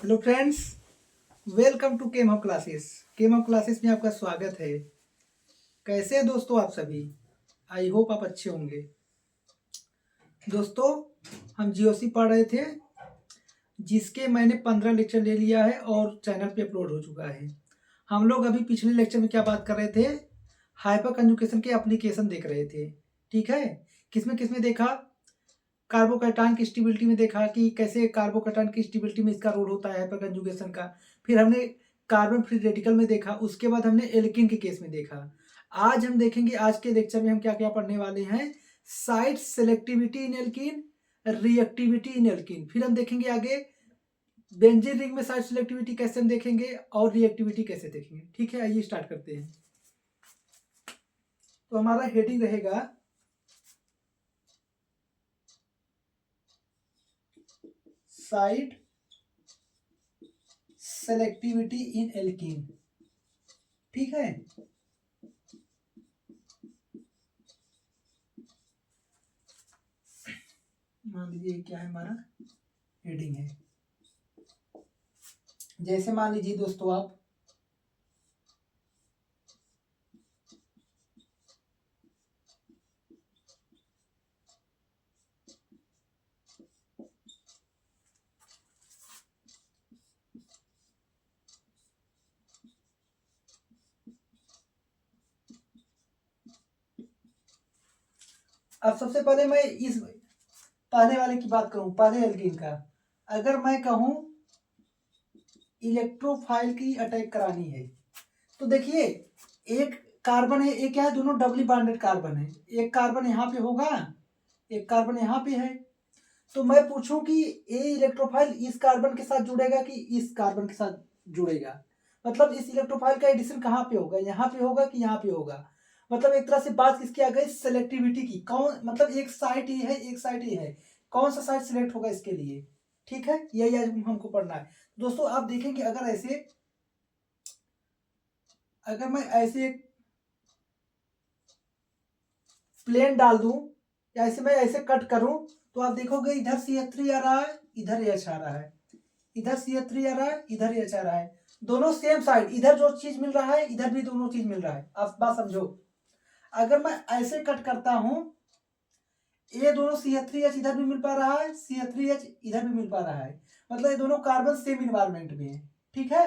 Hello friends, welcome to chem classes. Chem classes में आपका स्वागत है। कैसे हैं दोस्तों आप सभी? आई होप आप अच्छे होंगे। दोस्तों, हम जीओसी पढ़ रहे थे, जिसके मैंने 15 लेक्चर ले लिया है और चैनल पे अपलोड हो चुका है। हम लोग अभी पिछले लेक्चर में क्या बात कर रहे थे? हाइपर कंजुगेशन के एप्लीकेशन देख रहे थे। ठीक है, किसमें किसमें देखा? कार्बोकैटायन की स्टेबिलिटी में देखा कि कैसे कार्बोकैटायन की स्टेबिलिटी में इसका रोल होता है हाइपर कंजुगेशन का। फिर हमने कार्बन फ्री रेडिकल में देखा, उसके बाद हमने एल्कीन के केस में देखा। आज हम देखेंगे, आज के लेक्चर में हम क्या क्या पढ़ने वाले हैं। साइट सेलेक्टिविटी इन एल्कीन, रिएक्टिविटी इन एल्कीन। फिर हम देखेंगे आगे बेंजीन रिंग में साइट सेलेक्टिविटी कैसे हम देखेंगे और रिएक्टिविटी कैसे देखेंगे। ठीक है, आइए स्टार्ट करते हैं। तो हमारा हेडिंग रहेगा साइट सेलेक्टिविटी इन एल्कीन। ठीक है, मान लीजिए क्या है, हमारा हेडिंग है। जैसे मान लीजिए दोस्तों, आप अब सबसे पहले मैं इस पहले वाले की बात करूं, पहले एल्कीन का। अगर मैं कहूं इलेक्ट्रोफाइल की अटैक करानी है, तो देखिए एक कार्बन है, एक क्या है, दोनों डबली बॉन्डेड कार्बन है। एक कार्बन यहाँ पे होगा, एक कार्बन यहाँ पे है। तो मैं पूछूं कि ये इलेक्ट्रोफाइल इस कार्बन के साथ जुड़ेगा कि इस कार्बन के साथ जुड़ेगा। मतलब इस इलेक्ट्रोफाइल का एडिशन कहाँ पे होगा, यहाँ पे होगा कि यहाँ पे होगा। मतलब एक तरह से बात किसकी आ गई, सेलेक्टिविटी की। कौन, मतलब एक साइट ही है, एक साइट ही है, कौन सा साइट सिलेक्ट होगा इसके लिए। ठीक है, यही आज हमको पढ़ना है। दोस्तों आप देखेंगे, अगर मैं ऐसे एक प्लेन डाल दूं या ऐसे मैं ऐसे कट करूं, तो आप देखोगे इधर CH3 आ रहा है, इधर H आ रहा है। इधर CH3 आ रहा है, इधर H आ रहा है। दोनों सेम साइड, इधर जो चीज मिल रहा है इधर भी दोनों चीज मिल रहा है। आप बात समझो। अगर मैं ऐसे कट करता हूं, ये दोनों CH3H इधर भी मिल पा रहा है, CH3H इधर भी मिल पा रहा है। मतलब ये दोनों कार्बन सेम इन्वायरमेंट में है। ठीक है,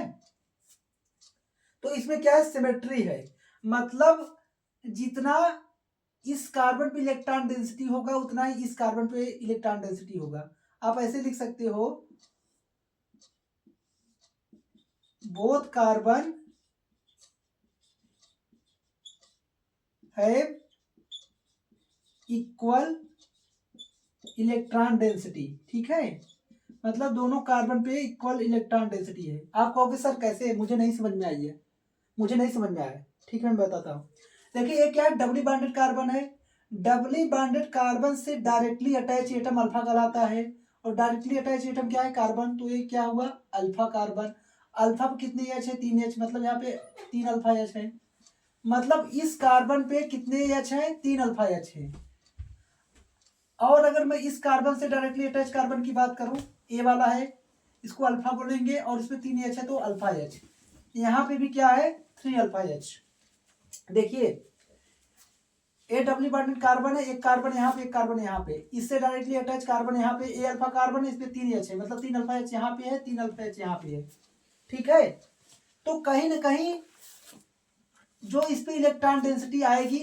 तो इसमें क्या है, सिमेट्री है। मतलब जितना इस कार्बन पे इलेक्ट्रॉन डेंसिटी होगा, उतना ही इस कार्बन पे इलेक्ट्रॉन डेंसिटी होगा। आप ऐसे लिख सकते हो, both carbon have equal electron density. ठीक है, मतलब दोनों कार्बन पे इक्वल इलेक्ट्रॉन डेंसिटी है। आप कहोगे सर कैसे, मुझे नहीं समझ में आई है, मुझे नहीं समझ में आया। ठीक है, मैं बताता हूँ। देखिए ये क्या है, डबली बॉन्डेड कार्बन है। डबली बॉन्डेड कार्बन से डायरेक्टली अटैच एटम अल्फा कहलाता है। और डायरेक्टली अटैच एटम क्या है, कार्बन। तो ये क्या हुआ, अल्फा कार्बन। अल्फा पे कितने एच है, 3H। मतलब यहाँ पे 3 अल्फा H है। मतलब इस कार्बन पे कितने एच है, 3 अल्फा H है। और अगर मैं इस कार्बन से डायरेक्टली अटैच कार्बन की बात करूं, ए वाला है, इसको अल्फा बोलेंगे और इसमें 3H है तो अल्फा H। यहाँ पे भी क्या है, 3 अल्फा H। देखिए ए डब्ल्यू बॉन्डेड कार्बन है, एक कार्बन यहाँ पे, एक कार्बन यहाँ पे। इससे डायरेक्टली अटैच कार्बन यहाँ पे, ए अल्फा कार्बन है, इस पे 3H है। मतलब 3 अल्फा H यहाँ पे है, 3 अल्फा H यहाँ पे है। ठीक है, तो कहीं ना कहीं जो इस पे इलेक्ट्रॉन डेंसिटी आएगी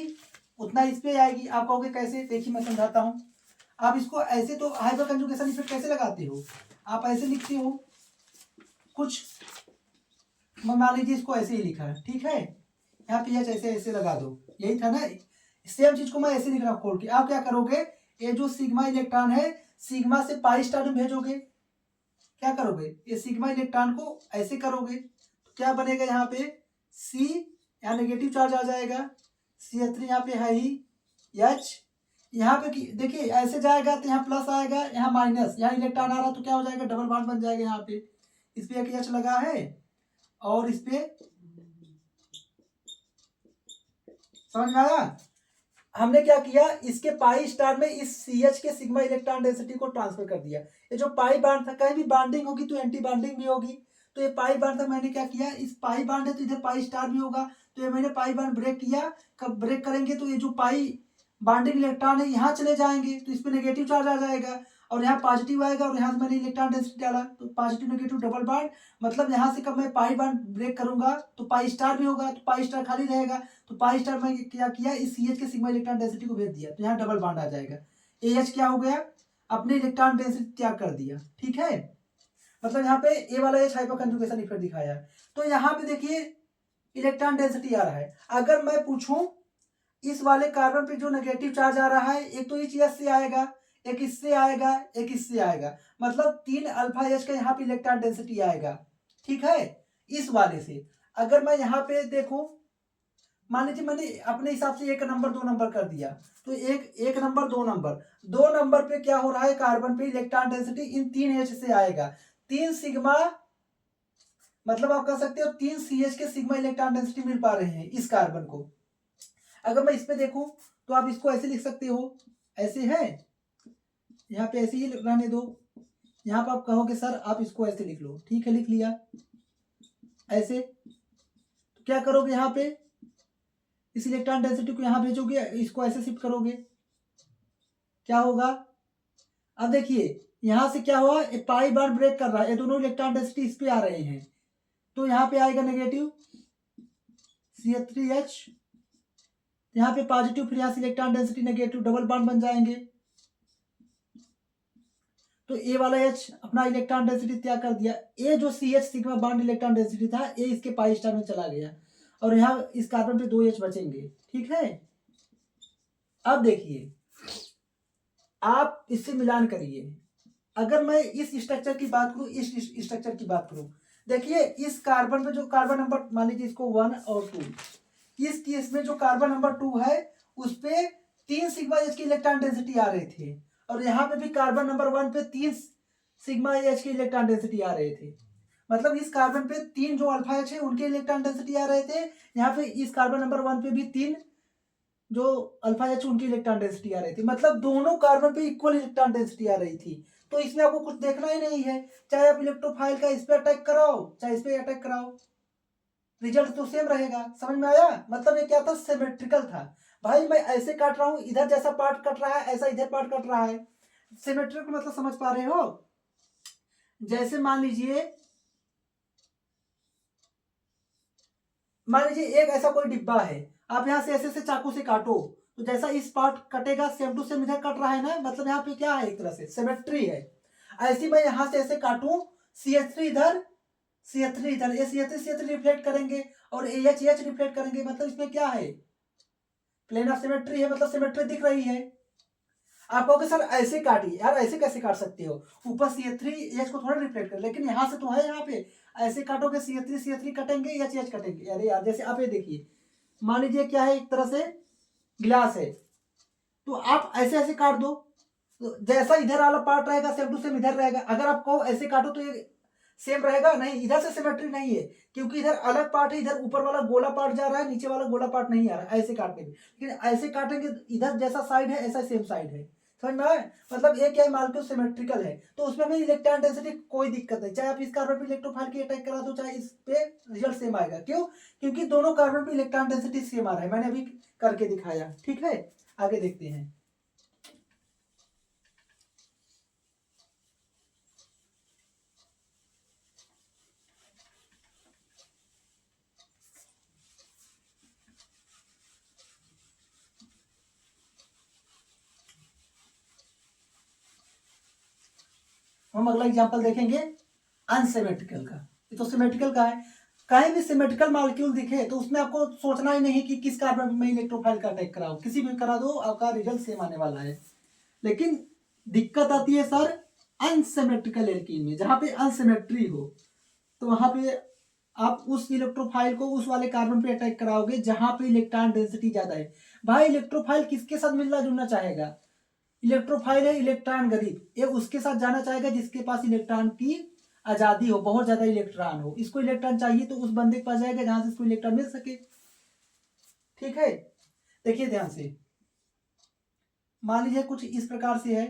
उतना इस पे आएगी। आप कहोगे कैसे, देखिए मैं समझाता हूँ। आप इसको ऐसे, तो हाइपर कंजुगेशन इफेक्ट कैसे लगाते हो, आप ऐसे लिखते हो कुछ। मान लीजिए इसको ऐसे ही लिखा है, ठीक है, यहाँ पे ऐसे ऐसे लगा दो, यही था ना। सेम चीज को मैं ऐसे लिख रहा हूँ खोल के। आप क्या करोगे, ये जो सिग्मा इलेक्ट्रॉन है, सिग्मा से पाई स्टार में भेजोगे। क्या करोगे, ये सिग्मा इलेक्ट्रॉन को ऐसे करोगे तो क्या बनेगा, यहाँ पे सी, यहाँ नेगेटिव चार्ज आ जाएगा। CH3 यहाँ पे है ही, H यहाँ पे देखिए ऐसे जाएगा तो यहाँ प्लस आएगा, यहाँ माइनस, यहाँ इलेक्ट्रॉन आ रहा तो क्या हो जाएगा, डबल बॉन्ड बन जाएगा। यहाँ पे इस पे एक H लगा है और इस पे, समझ में आया। हमने क्या किया, इसके पाई स्टार में इस CH के सिग्मा इलेक्ट्रॉन डेंसिटी को ट्रांसफर कर दिया। ये जो पाई बांड था, कहीं भी बाइंडिंग होगी तो एंटी बाइंडिंग भी होगी, तो ये पाई बांड था, मैंने क्या किया, इस पाई बांड है तो इधर पाई स्टार भी होगा, तो ये मैंने पाई बांड ब्रेक किया। कब ब्रेक करेंगे तो ये जो पाई बाइंडिंग इलेक्ट्रॉन है यहाँ चले जाएंगे, तो इस पर नेगेटिव चार्ज आ जाएगा, और यहाँ पॉजिटिव आएगा, और यहाँ से मैंने इलेक्ट्रॉन डेंसिटी डाला तो पॉजिटिव नेगेटिव डबल बॉन्ड, मतलब यहाँ से कब मैं पाई बॉन्ड ब्रेक करूंगा तो पाई स्टार भी होगा, तो पाई स्टार खाली रहेगा, तो पाई स्टार में क्या किया, इस CH के सिग्मा इलेक्ट्रॉन डेंसिटी को भेज दिया, तो यहाँ डबल बॉन्ड आ जाएगा। AH क्या हो गया, अपने इलेक्ट्रॉन डेंसिटी त्याग कर दिया। ठीक है, मतलब यहाँ पे ए वाला H हाइपर कंजुगेशन इफेक्ट दिखाया है। तो यहाँ पे देखिए इलेक्ट्रॉन डेंसिटी आ रहा है। अगर मैं पूछूं इस वाले कार्बन पे जो नेगेटिव चार्ज आ रहा है, एक तो इस एच से आएगा, एक इससे आएगा, एक इससे आएगा, मतलब 3 अल्फा एच का यहाँ पे इलेक्ट्रॉन डेंसिटी आएगा। ठीक है, इस वाले से अगर मैं यहाँ पे देखूं, मान लीजिए मैंने अपने हिसाब से 1 नंबर 2 नंबर कर दिया, तो एक नंबर 2 नंबर पे क्या हो रहा है, कार्बन पे इलेक्ट्रॉन डेंसिटी इन 3 एच से आएगा, 3 सिग्मा, मतलब आप कह सकते हो 3 CH के सिग्मा इलेक्ट्रॉन डेंसिटी मिल पा रहे हैं इस कार्बन को। अगर मैं इस पे देखूं तो आप इसको ऐसे लिख सकते हो, ऐसे है, यहाँ पे ऐसे ही रहने दो, यहाँ पे आप कहोगे सर आप इसको ऐसे लिख लो, ठीक है लिख लिया ऐसे, तो क्या करोगे यहाँ पे इस इलेक्ट्रॉन डेंसिटी को यहाँ भेजोगे, इसको ऐसे शिफ्ट करोगे, क्या होगा, अब देखिए यहाँ से क्या हुआ, पाई बार ब्रेक कर रहा है, ये दोनों इलेक्ट्रॉन डेंसिटी इस पे आ रहे हैं, तो यहाँ पे आएगा नेगेटिव CH3H, यहाँ पे पॉजिटिव, फिर यहाँ से electron density negative, double bond बन जाएंगे, तो ए वाला H अपना इलेक्ट्रॉन डेंसिटी त्याग कर दिया, ए जो CH sigma bond electron density था ए इसके पाई स्टार में चला गया, और यहाँ इस कार्बन पे 2 H बचेंगे। ठीक है, अब देखिए आप इससे मिलान करिए, अगर मैं इस स्ट्रक्चर की बात करूं, इस स्ट्रक्चर की बात करूं, देखिए इस कार्बन पे जो कार्बन नंबर मान लीजिए इसको 1 और 2, इस केस में जो कार्बन नंबर 2 है उस पे 3 सिग्मा एच की इलेक्ट्रॉन डेंसिटी आ रहे थे, और यहाँ पे भी कार्बन नंबर 1 पे 3 सिग्मा एच की इलेक्ट्रॉन डेंसिटी आ रहे थे, मतलब इस कार्बन पे 3 जो अल्फा एच है उनके इलेक्ट्रॉन डेंसिटी आ रहे थे, यहाँ पे इस कार्बन नंबर 1 पे भी 3 जो अल्फा एच उनकी इलेक्ट्रॉन डेंसिटी आ रही थी, मतलब दोनों कार्बन पे इक्वल इलेक्ट्रॉन डेंसिटी आ रही थी, तो इसमें आपको कुछ देखना ही नहीं है, चाहे आप इलेक्ट्रोफाइल का इस पे अटैक कराओ चाहे इस पे अटैक कराओ, रिजल्ट तो सेम रहेगा। समझ में आया, मतलब ये क्या था, सिमेट्रिकल था। भाई मैं ऐसे काट रहा हूं, इधर जैसा पार्ट कट रहा है ऐसा इधर पार्ट कट रहा है, सिमेट्रिकल मतलब समझ पा रहे हो, जैसे मान लीजिए एक ऐसा कोई डिब्बा है, आप यहाँ से ऐसे से चाकू से काटो, तो जैसा इस पार्ट कटेगा सेम टू सेम इधर कट रहा है ना, मतलब यहाँ पे क्या है, एक तरह से सिमेट्री है। ऐसी मैं यहाँ से ऐसे काटूं, CH3 इधर CH3 इधर, ये CH3 रिफ्लेक्ट करेंगे और AH रिफ्लेक्ट करेंगे, मतलब इसमें क्या है, प्लेन ऑफ सिमेट्री है, मतलब सिमेट्री दिख रही है। आप कहोगे सर ऐसे काटिए, यार ऐसे कैसे काट सकते हो, ऊपर CH3 को थोड़ा रिफ्लेक्ट कर, लेकिन यहाँ से तो है, यहाँ पे ऐसे काटोगे CH3 कटेंगे, AH कटेंगे। अरे यार जैसे आप ये देखिए, मान लीजिए क्या है, एक तरह से गिलास है, तो आप ऐसे ऐसे काट दो, तो जैसा इधर वाला पार्ट रहेगा सेम टू सेम इधर रहेगा, अगर आपको ऐसे काटो तो ये सेम रहेगा नहीं, इधर से सिमेट्री नहीं है, क्योंकि इधर अलग पार्ट है, इधर ऊपर वाला गोला पार्ट जा रहा है, नीचे वाला गोला पार्ट नहीं आ रहा है, ऐसे काटने में, लेकिन ऐसे काटेंगे इधर जैसा साइड है ऐसा सेम साइड है। समझ में आए, मतलब ये क्या है, मालिक्यूल सिमेट्रिकल है, तो उसमें भी इलेक्ट्रॉन डेंसिटी कोई दिक्कत नहीं, चाहे आप इस कार्बन पे इलेक्ट्रोफाइल की अटैक करा दो चाहे इस पे, रिजल्ट सेम आएगा। क्यों, क्योंकि दोनों कार्बन पे इलेक्ट्रॉन डेंसिटी सेम आ रहा है, मैंने अभी करके दिखाया। ठीक है, आगे देखते हैं। हम अगला एग्जांपल देखेंगे अनसिमेट्रिकल का, ये तो सिमेट्रिकल का है, कहीं भी सिमेट्रिकल मॉलिक्यूल दिखे तो उसमें आपको सोचना ही नहीं कि किस कार्बन में इलेक्ट्रोफाइल का अटैक कराओ, किसी भी करा दो आपका रिजल्ट सेम आने वाला है। लेकिन दिक्कत आती है सर अनसिमेट्रिकल एल्कीन में, जहां पे अनसिमेट्री हो, तो वहां पे आप उस इलेक्ट्रोफाइल को उस वाले कार्बन पे अटैक कराओगे जहां पे इलेक्ट्रॉन डेंसिटी ज्यादा है। भाई इलेक्ट्रोफाइल किसके साथ मिलना जुलना चाहेगा, इलेक्ट्रोफाइल है इलेक्ट्रॉन गरीब, ये उसके साथ जाना चाहेगा जिसके पास इलेक्ट्रॉन की आजादी हो, बहुत ज्यादा इलेक्ट्रॉन हो, इसको इलेक्ट्रॉन चाहिए तो उस बंदे के पास जाएगा जहां से इसको इलेक्ट्रॉन मिल सके। ठीक है, देखिए ध्यान से, मान लीजिए कुछ इस प्रकार से है,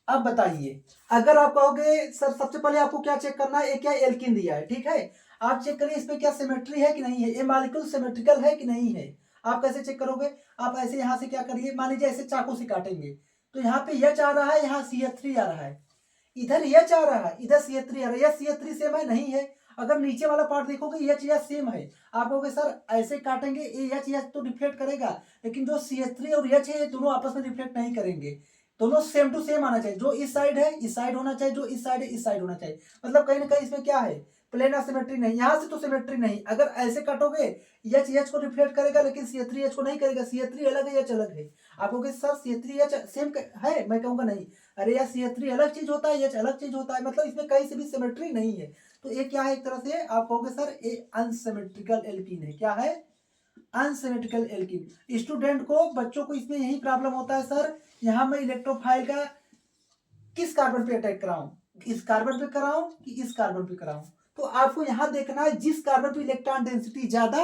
अब बताइए, अगर आप कहोगे सर सबसे पहले आपको क्या चेक करना है, ये क्या एल्किन दिया है, ठीक है, आप चेक करिए इसमें क्या सिमेट्री है कि नहीं है, ये मॉलिक्यूल सिमेट्रिकल है कि नहीं है। आप कैसे चेक करोगे, आप ऐसे यहाँ से क्या करिए, मान लीजिए ऐसे चाकू से काटेंगे तो यहाँ पे एच आ रहा है, यहाँ CH3 आ रहा है, इधर एच आ रहा है, इधर CH3 आ रहा है, यह CH3 सेम है नहीं है। अगर नीचे वाला पार्ट देखोगे एच सेम है, आप कहोगे सर ऐसे काटेंगे ये एच तो रिफ्लेक्ट करेगा, लेकिन जो CH3 और एच है ये दोनों आपस में रिफ्लेक्ट नहीं करेंगे, दोनों सेम टू सेम आना चाहिए, जो इस साइड है इस साइड होना चाहिए, जो इस साइड है इस साइड होना चाहिए। मतलब कहीं ना कहीं इसमें क्या है, प्लेन सिमेट्री नहीं, यहाँ से तो सिमेट्री नहीं। अगर ऐसे काटोगे एच को रिफ्लेक्ट करेगा लेकिन CH3 को नहीं करेगा, CH3 अलग है एच अलग है। आप कहोगे सर CH3 सेम है, मैं कहूँगा नहीं, अरे यार CH3 अलग चीज होता है, एच अलग चीज होता है, मतलब इसमें कहीं से भी सिमेट्री नहीं है। तो ये क्या है, एक तरह से आप कहोगे सर ये अनसिमेट्रिकल एल्कीन है। क्या है, अनसिमेट्रिकल एल्कीन। स्टूडेंट को, बच्चों को इसमें यही प्रॉब्लम होता है सर, यहाँ मैं इलेक्ट्रोफाइल का किस कार्बन पे अटैक कराऊं, इस कार्बन पे कराऊं कि इस कार्बन पे कराऊं। तो आपको यहां देखना है जिस कार्बन पे इलेक्ट्रॉन डेंसिटी ज्यादा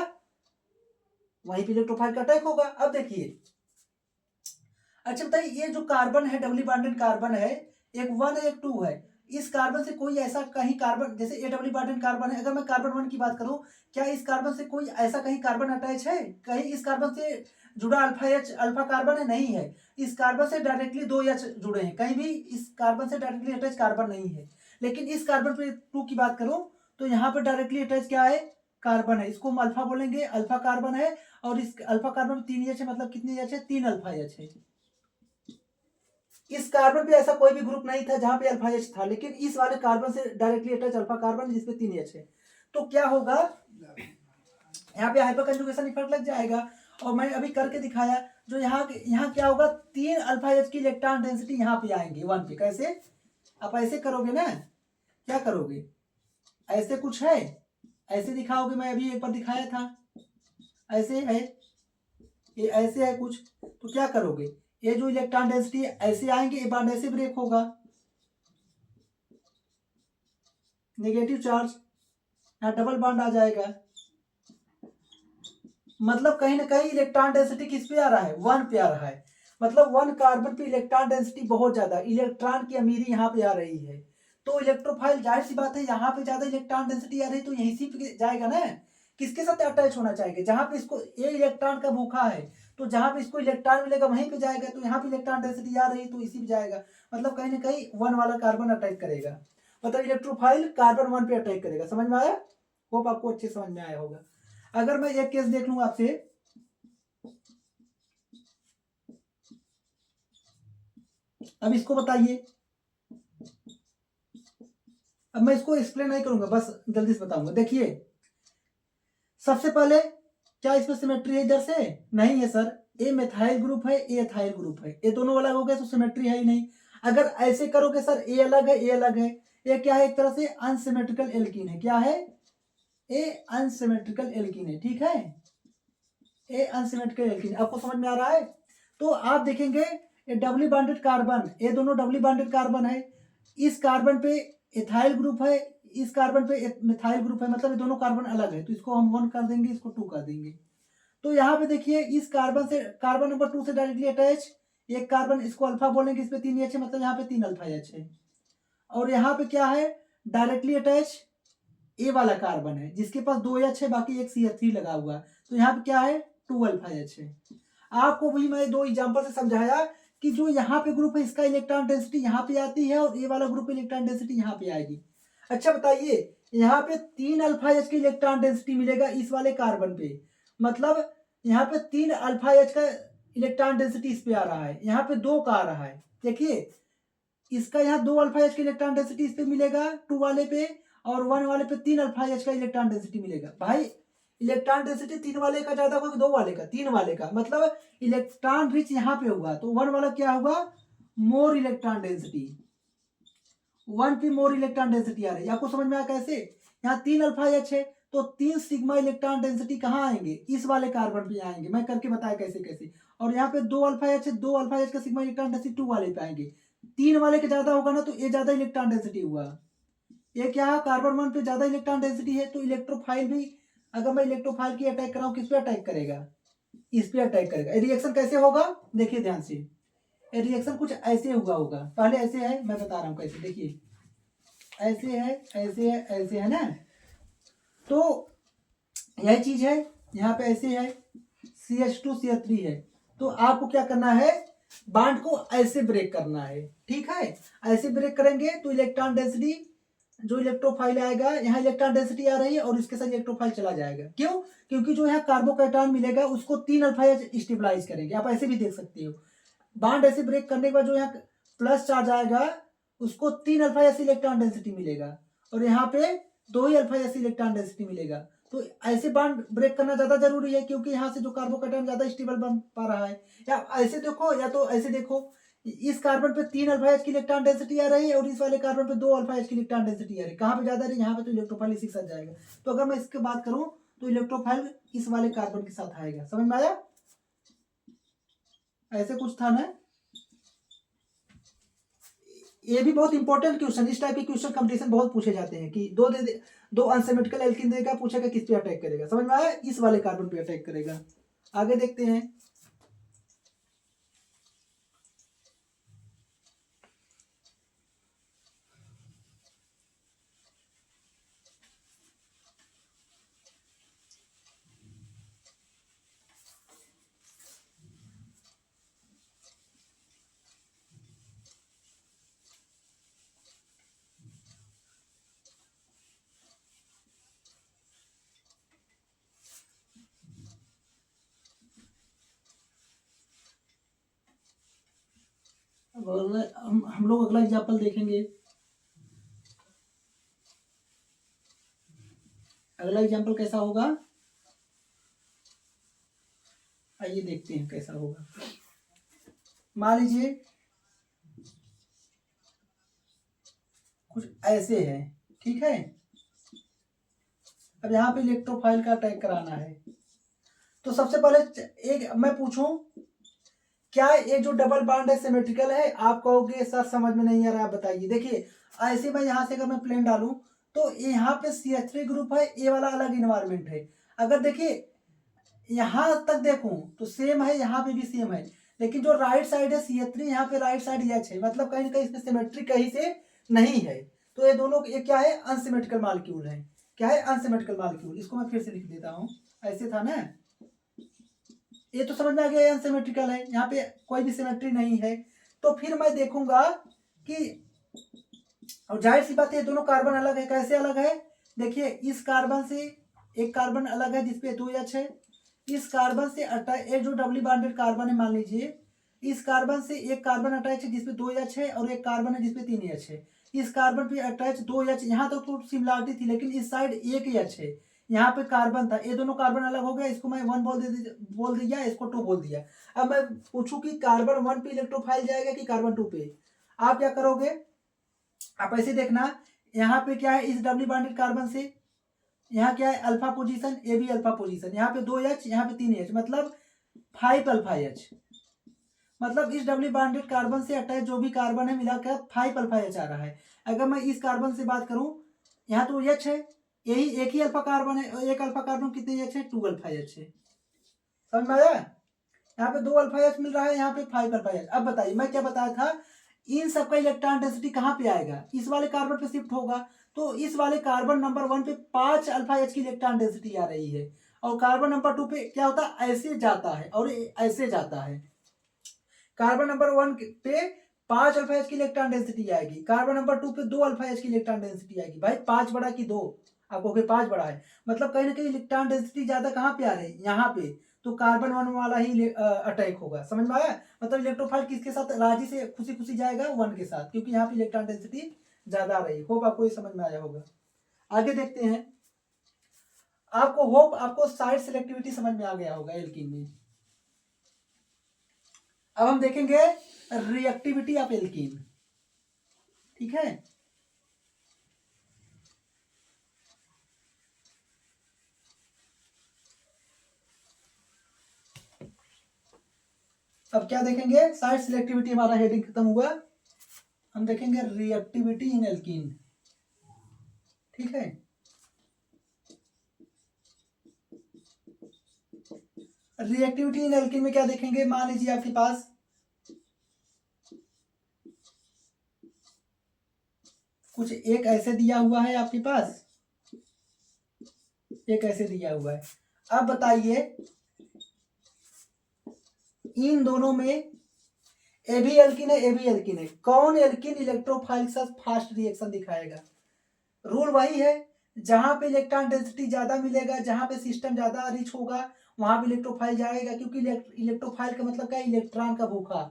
वहीं पे इलेक्ट्रोफाइल का अटैक होगा। अब देखिए, अच्छा बताइए, ये जो कार्बन है डबली बॉन्डेड कार्बन है, एक 1 है एक 2 है, इस कार्बन से कोई ऐसा कहीं कार्बन, जैसे ये डबली बॉन्डेड कार्बन है, अगर मैं कार्बन 1 की बात करूं, क्या इस कार्बन से कोई ऐसा कहीं कार्बन अटैच है, कहीं इस कार्बन से जुड़ा अल्फा एच अल्फा कार्बन है, नहीं है। इस कार्बन से डायरेक्टली 2 एच जुड़े हैं, कहीं भी इस कार्बन से डायरेक्टली अटैच कार्बन नहीं है। लेकिन इस कार्बन पे 2 की बात करूं तो यहाँ पे डायरेक्टली अटैच क्या है, कार्बन है, इसको हम अल्फा बोलेंगे, अल्फा कार्बन है, और इस अल्फा कार्बन में 3 एच है, मतलब कितने एच है, 3 अल्फा एच है। इस कार्बन पे ऐसा कोई भी ग्रुप नहीं था जहां पे अल्फा एच था, लेकिन इस वाले कार्बन से डायरेक्टली अटैच अल्फा कार्बन जिसपे 3 एच है। तो क्या होगा, यहाँ पे हाइपर कंजुगेशन इफेक्ट लग जाएगा, और मैं अभी करके दिखाया, जो यहाँ क्या होगा, 3 अल्फा एच की इलेक्ट्रॉन डेंसिटी यहाँ पे आएंगे 1 पे। कैसे, आप ऐसे करोगे ना, क्या करोगे, ऐसे कुछ है, ऐसे दिखाओगे, मैं अभी एक बार दिखाया था, ऐसे है, ये ऐसे है कुछ, तो क्या करोगे, ये जो इलेक्ट्रॉन डेंसिटी ऐसे आएंगे, ये बॉन्ड ऐसे ब्रेक होगा, नेगेटिव चार्ज, यहाँ डबल बॉन्ड आ जाएगा, मतलब कहीं ना कहीं इलेक्ट्रॉन डेंसिटी किस पे आ रहा है, 1 पे आ रहा है, मतलब 1 कार्बन पे इलेक्ट्रॉन डेंसिटी बहुत ज्यादा, इलेक्ट्रॉन की अमीरी यहाँ पे आ रही है। तो इलेक्ट्रोफाइल, जाहिर सी बात है, यहाँ पे ज्यादा इलेक्ट्रॉन डेंसिटी आ रही है तो यहीं से जाएगा ना, किसके साथ अटैच होना चाहिए, जहां पे इसको ये इलेक्ट्रॉन का भूखा है, तो जहां पे इसको इलेक्ट्रॉन मिलेगा वहीं पे जाएगा, तो यहाँ पे इलेक्ट्रॉन डेंसिटी आ रही है तो इसी पे जाएगा, मतलब कहीं ना कहीं 1 वाला कार्बन अटैक करेगा, मतलब इलेक्ट्रोफाइल कार्बन 1 पे अटैक करेगा। समझ में आया, होप आपको अच्छे समझ में आया होगा। अगर मैं एक केस देख लूं आपसे, अब इसको बताइए, अब मैं इसको एक्सप्लेन नहीं करूंगा, बस जल्दी से बताऊंगा। देखिए, सबसे पहले क्या इसमें सिमेट्री है, इधर से नहीं है सर, ए मेथाइल ग्रुप है, ए एथाइल ग्रुप है, ये दोनों अलग हो गए तो सिमेट्री है ही नहीं। अगर ऐसे करोगे सर, ए अलग है ए अलग है, ये क्या है, एक तरह से अनसिमेट्रिकल एल्कीन है। क्या है, ए अनसिमेट्रिकल एल्कीन है, ठीक है, ए अनसिमेट्रिकल एल्कीन, आपको समझ में आ रहा है। तो आप देखेंगे ये डबली बॉन्डेड कार्बन, ये दोनों डबली बॉन्डेड कार्बन है, इस कार्बन पे एथाइल ग्रुप है, इस कार्बन पे मिथाइल ग्रुप है, मतलब ये दोनों कार्बन अलग है, तो इसको हम 1 कर देंगे, इसको 2 कर देंगे। तो यहाँ पे देखिए, इस कार्बन से, कार्बन नंबर 2 से डायरेक्टली अटैच एक कार्बन, इसको अल्फा बोलेंगे, इस पे 3 एच है, मतलब यहाँ पे 3 अल्फा एच है। और यहाँ पे क्या है, डायरेक्टली अटैच ए वाला कार्बन है जिसके पास 2 एच है, बाकी एक CH3 लगा हुआ है, तो यहाँ पे क्या है, 2 अल्फा एच है। आपको वही मैं 2 एग्जांपल से समझाया कि जो यहाँ पे ग्रुप है इसका इलेक्ट्रॉन डेंसिटी यहाँ पे आती है, और ये वाला ग्रुप इलेक्ट्रॉन डेंसिटी यहाँ पे आएगी। अच्छा बताइए, यहाँ पे 3 अल्फा एच की इलेक्ट्रॉन डेंसिटी मिलेगा इस वाले कार्बन पे, मतलब यहाँ पे 3 अल्फा एच का इलेक्ट्रॉन डेंसिटी इस पे आ रहा है, यहाँ पे 2 का आ रहा है। देखिए, इसका यहाँ 2 अल्फा एच का इलेक्ट्रॉन डेंसिटी इस पे मिलेगा 2 वाले पे, और 1 वाले पे 3 अल्फा एच का इलेक्ट्रॉन डेंसिटी मिलेगा। भाई इलेक्ट्रॉन डेंसिटी 3 वाले का ज्यादा होगा, 2 वाले का, 3 वाले का, मतलब इलेक्ट्रॉन रिच यहाँ पे होगा, तो 1 वाला क्या होगा, मोर इलेक्ट्रॉन डेंसिटी, 1 पे मोर इलेक्ट्रॉन डेंसिटी आ रही है। आपको समझ में आया कैसे, यहाँ 3 अल्फा एच है तो 3 सिग्मा इलेक्ट्रॉन डेंसिटी कहाँ आएंगे, इस वाले कार्बन पे आएंगे, मैं करके बताया कैसे कैसे। और यहाँ पे 2 अल्फा एच है, 2 अल्फा एच का सिग्मा इलेक्ट्रॉन डेंसिटी 2 वाले पे आएंगे, 3 वाले के ज्यादा होगा ना, तो ये ज्यादा इलेक्ट्रॉन डेंसिटी हुआ, ये क्या है, कार्बन 1 पे ज्यादा इलेक्ट्रॉन डेंसिटी है, तो इलेक्ट्रोफाइल भी अगर मैं इलेक्ट्रोफाइल की अटैक कराऊं किस पे अटैक करेगा, इस पे अटैक करेगा। रिएक्शन कैसे होगा, देखिए ध्यान से, रिएक्शन कुछ ऐसे हुआ होगा, पहले ऐसे है, मैं बता रहा हूँ कैसे, देखिए ऐसे है, ऐसे है, ऐसे है ना, तो यही चीज है, यहाँ पे ऐसे है, CH2CH3 है, तो आपको क्या करना है, बांड को ऐसे ब्रेक करना है, ठीक है। ऐसे ब्रेक करेंगे तो इलेक्ट्रॉन डेंसिटी, जो इलेक्ट्रोफाइल आएगा, यहाँ इलेक्ट्रॉन डेंसिटी आ रही है और इसके साथ इलेक्ट्रोफाइल चला जाएगा, क्यों, क्योंकि जो यहाँ कार्बोकैटायन मिलेगा उसको 3 अल्फा एच स्टेबलाइज करेंगे, आप ऐसे भी देख सकते हो। बांड ऐसे ब्रेक करने के बाद जो यहाँ प्लस चार्ज आएगा उसको 3 अल्फा एच इलेक्ट्रॉन डेंसिटी मिलेगा, और यहाँ पे 2 ही अल्फा एच इलेक्ट्रॉन डेंसिटी मिलेगा। तो ऐसे बांड ब्रेक करना ज्यादा जरूरी है, क्योंकि यहाँ से जो कार्बोकैटायन ज्यादा स्टेबल बन पा रहा है। या ऐसे देखो, या तो ऐसे देखो, इस कार्बन पे 3 अल्फा एच की इलेक्ट्रॉन डेंसिटी आ रही है और इस वाले कार्बन पे 2 अल्फा एच की इलेक्ट्रॉन डेंसिटी आ रही है, कहाँ पे ज्यादा रही, यहाँ पे, तो इलेक्ट्रोफाइल इसी के साथ जाएगा। तो अगर मैं इसकी बात करूं तो इलेक्ट्रोफाइल इस वाले कार्बन के साथ आएगा, समझ में आया, ऐसे कुछ था ना। ये भी बहुत इंपॉर्टेंट क्वेश्चन, इस टाइप के क्वेश्चन कंपटीशन बहुत पूछे जाते हैं कि दो अनसिमेट्रिकल एल्कीन देगा, पूछेगा किस पे अटैक करेगा, समझ में आया, इस वाले कार्बन पे अटैक करेगा। आगे देखते हैं, हम लोग अगला एग्जाम्पल देखेंगे। अगला एग्जाम्पल कैसा होगा, आइए देखते हैं कैसा होगा। मान लीजिए कुछ ऐसे है, ठीक है। अब यहाँ पे इलेक्ट्रोफाइल का अटैक कराना है, तो सबसे पहले एक मैं पूछूं, क्या ये जो डबल बॉन्ड है सिमेट्रिकल है, आप कहोगे सर समझ में नहीं आ रहा है, बताइए। देखिए ऐसे मैं यहाँ से अगर मैं प्लेन डालूं तो यहाँ पे CH3 ग्रुप है, ये वाला अलग इन्वायरमेंट है। अगर देखिए यहाँ तक देखूं तो सेम है, यहाँ पे भी सेम है, लेकिन जो राइट साइड है CH3, यहाँ पे राइट साइड H है, मतलब कहीं ना कहीं इसमें सिमेट्री कहीं से नहीं है। तो ये दोनों ये क्या है, अनसिमेट्रिकल मॉलिक्यूल है। क्या है, अनसिमेट्रिकल मॉलिक्यूल। इसको मैं फिर से लिख देता हूँ, ऐसे था ना, ये तो समझ में आ गया अनसिमेट्रिकल है, यहाँ पे कोई भी सिमेट्री नहीं है। तो फिर मैं देखूंगा कि, और जाहिर सी बात है दोनों कार्बन अलग है, कैसे अलग है, देखिए इस कार्बन से एक कार्बन अलग है जिसपे 2 एच है, इस कार्बन से एक जो डबली बॉन्डेड कार्बन है, मान लीजिए इस कार्बन से एक कार्बन अटैच है जिसपे 2 एच है, और एक कार्बन है जिसपे 3 एच है। इस कार्बन पे अटैच 2 एच, यहाँ तक तो सिमिलरिटी थी, लेकिन इस साइड एक एच है, यहाँ पे कार्बन था, ये दोनों कार्बन अलग हो गया, इसको मैं 1 बोल दिया, इसको 2 बोल दिया। अब मैं पूछूं कि कार्बन 1 पे इलेक्ट्रोफाइल जाएगा कि कार्बन 2 पे, आप क्या करोगे, आप ऐसे देखना, यहाँ पे क्या है, इस डबली बॉन्डेड कार्बन से यहाँ क्या है, अल्फा पोजीशन, ए भी अल्फा पोजीशन, यहाँ पे 2 एच, यहाँ पे 3 एच, मतलब 5 अल्फा एच, मतलब इस डबली बॉन्डेड कार्बन से अटैच जो भी कार्बन है मिलाकर 5 अल्फा एच आ रहा है। अगर मैं इस कार्बन से बात करूं, यहाँ तो एच है, यही एक ही अल्फा कार्बन है, एक अल्फा कार्बन कितने एच है, 2 अल्फा एच है, समझ में आया। यहाँ पे 2 अल्फा एच मिल रहा है, यहाँ पे 5 अल्फा एच। अब बताइए मैं क्या बताया था, इन सबका इलेक्ट्रॉन डेंसिटी कहाँ पे आएगा, इस वाले कार्बन पे शिफ्ट होगा। तो इस वाले कार्बन नंबर 1 पे 5 अल्फा एच की इलेक्ट्रॉन डेंसिटी आ रही है, और कार्बन नंबर 2 पे क्या होता है, ऐसे जाता है और ऐसे जाता है। कार्बन नंबर 1 पे 5 अल्फा एच की इलेक्ट्रॉन डेंसिटी आएगी, कार्बन नंबर 2 पे 2 अल्फा एच की इलेक्ट्रॉन डेंसिटी आएगी। भाई 5 बड़ा कि 2, आपको 5 बड़ा है, मतलब कहीं ना कहीं इलेक्ट्रॉन डेंसिटी ज्यादा कहाँ पे आ रही है, यहाँ पे। तो कार्बन 1 वाला ही अटैक होगा, समझ में आया। मतलब इलेक्ट्रोफाइल किसके साथ राजी से खुशी खुशी जाएगा, 1 के साथ, क्योंकि यहाँ पे इलेक्ट्रॉन डेंसिटी ज्यादा आ रही है। होप आपको ये समझ में आया होगा। आगे देखते हैं, आपको होप आपको साइड सिलेक्टिविटी समझ में आ गया होगा एल्कीन में। अब हम देखेंगे रिएक्टिविटी ऑफ एल्कीन, ठीक है। अब क्या देखेंगे, साइड सिलेक्टिविटी हमारा हेडिंग खत्म हुआ, हम देखेंगे रिएक्टिविटी इन एल्कीन, ठीक है। रिएक्टिविटी इन एल्किन में क्या देखेंगे, मान लीजिए आपके पास कुछ एक ऐसे दिया हुआ है आपके पास, एक ऐसे दिया हुआ है। अब बताइए इन दोनों में ए भी एल्किन है, ए भी एल्किन है, कौन एल्किन इलेक्ट्रोफाइल के साथ फास्ट रिएक्शन दिखाएगा। रूल वही है, जहां पे इलेक्ट्रॉन डेंसिटी ज्यादा मिलेगा, जहां पे सिस्टम ज्यादा रिच होगा, वहां पे इलेक्ट्रोफाइल जाएगा, क्योंकि इलेक्ट्रोफाइल का मतलब क्या है, इलेक्ट्रॉन का भूखा।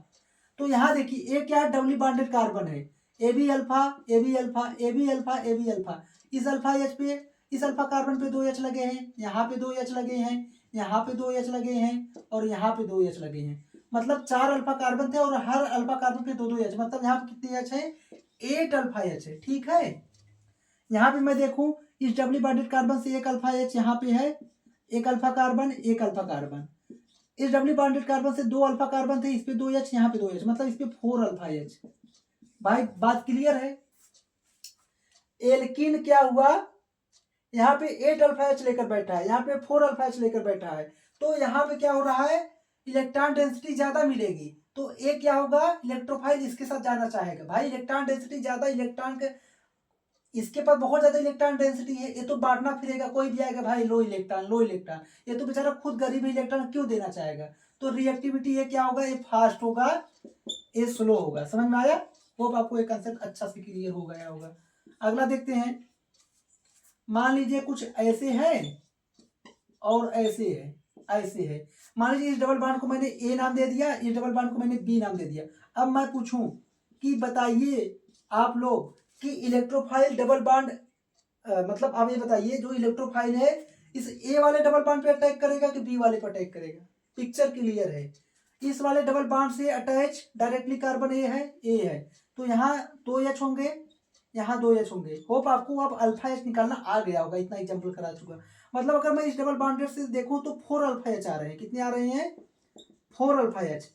तो यहाँ देखिए एक क्या है, डबली बॉन्डेड कार्बन है, A B alpha A B alpha A B alpha A B alpha. इस अल्फा एच पे, इस अल्फा कार्बन पे 2 एच लगे हैं, यहाँ पे 2 एच लगे हैं, यहाँ पे 2 एच लगे हैं, और यहाँ पे 2 एच लगे हैं। मतलब 4 अल्फा कार्बन थे और हर अल्फा कार्बन पे 2 2 एच, मतलब यहाँ पे कितने एच है, 8 अल्फा एच है। ठीक है, यहाँ पे मैं देखूं इस डबली बॉन्डेड कार्बन से एक अल्फा एच यहाँ पे है, एक अल्फा कार्बन एक अल्फा कार्बन। इस डबली बॉन्डेड कार्बन से 2 अल्फा कार्बन थे, इस पे 2 एच, यहाँ पे 2 एच, मतलब इस पे 4 अल्फा एच। भाई बात क्लियर है। एल्किन क्या हुआ, यहाँ पे 8 अल्फा एच लेकर बैठा है, यहाँ पे 4 अल्फा एच लेकर बैठा है, तो यहाँ पे क्या हो रहा है, इलेक्ट्रॉन डेंसिटी ज्यादा मिलेगी, तो ये क्या होगा, इलेक्ट्रोफाइल इसके साथ जाना चाहेगा। भाई इलेक्ट्रॉन डेंसिटी ज्यादा, इलेक्ट्रॉन के इसके पास बहुत ज्यादा इलेक्ट्रॉन डेंसिटी है, ये तो बांटना फिरेगा, कोई भी आएगा भाई लो इलेक्ट्रॉन लो इलेक्ट्रॉन, ये तो बेचारा खुद गरीब इलेक्ट्रॉन क्यों देना चाहेगा। तो रिएक्टिविटी ये क्या होगा, ये फास्ट होगा, ये स्लो होगा। समझ में आया, होप आपको ये कंसेप्ट अच्छा से क्लियर हो गया होगा। अगला देखते हैं, मान लीजिए कुछ ऐसे है और ऐसे है, ऐसे है। मान लीजिए इस डबल बॉन्ड को मैंने ए नाम दे दिया, इस डबल बॉन्ड को मैंने बी नाम दे दिया। अब मैं पूछूं कि बताइए आप लोग कि इलेक्ट्रोफाइल डबल बॉन्ड मतलब आप ये बताइए जो इलेक्ट्रोफाइल है इस ए वाले डबल बॉन्ड पे अटैक करेगा कि बी वाले पे अटैक करेगा। पिक्चर क्लियर है, इस वाले डबल बॉन्ड से अटैच डायरेक्टली कार्बन ए है, तो यहाँ 2 एच होंगे, यहाँ 2 एच होंगे। होप आपको अब अल्फा एच निकालना आ गया होगा, इतना एग्जाम्पल करा चुका। मतलब अगर मैं इस डबल बॉन्डेड से देखूं तो 4 अल्फा एच आ रहे हैं, कितने आ रहे हैं, 4 अल्फा एच।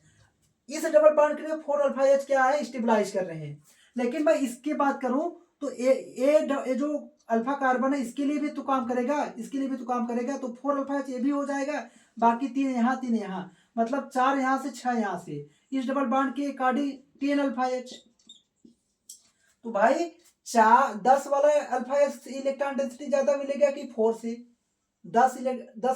इस डबल बॉन्ड के लिए 4 अल्फा एच क्या है, स्टेबलाइज कर रहे हैं। लेकिन मैं इसकी बात करूं तो ए जो अल्फा कार्बन है इसके लिए भी तो काम करेगा, इसके लिए भी तो काम करेगा, तो 4 अल्फा एच ये भी हो जाएगा, बाकी 3 यहाँ 3 यहाँ, मतलब 4 यहाँ से 6 यहाँ से। इस डबल बॉन्ड के अकॉर्डिंग 10 अल्फा एच। तो भाई 10 वाला अल्फा एच इलेक्ट्रॉन डेंसिटी ज्यादा मिलेगा कि 4 से, 10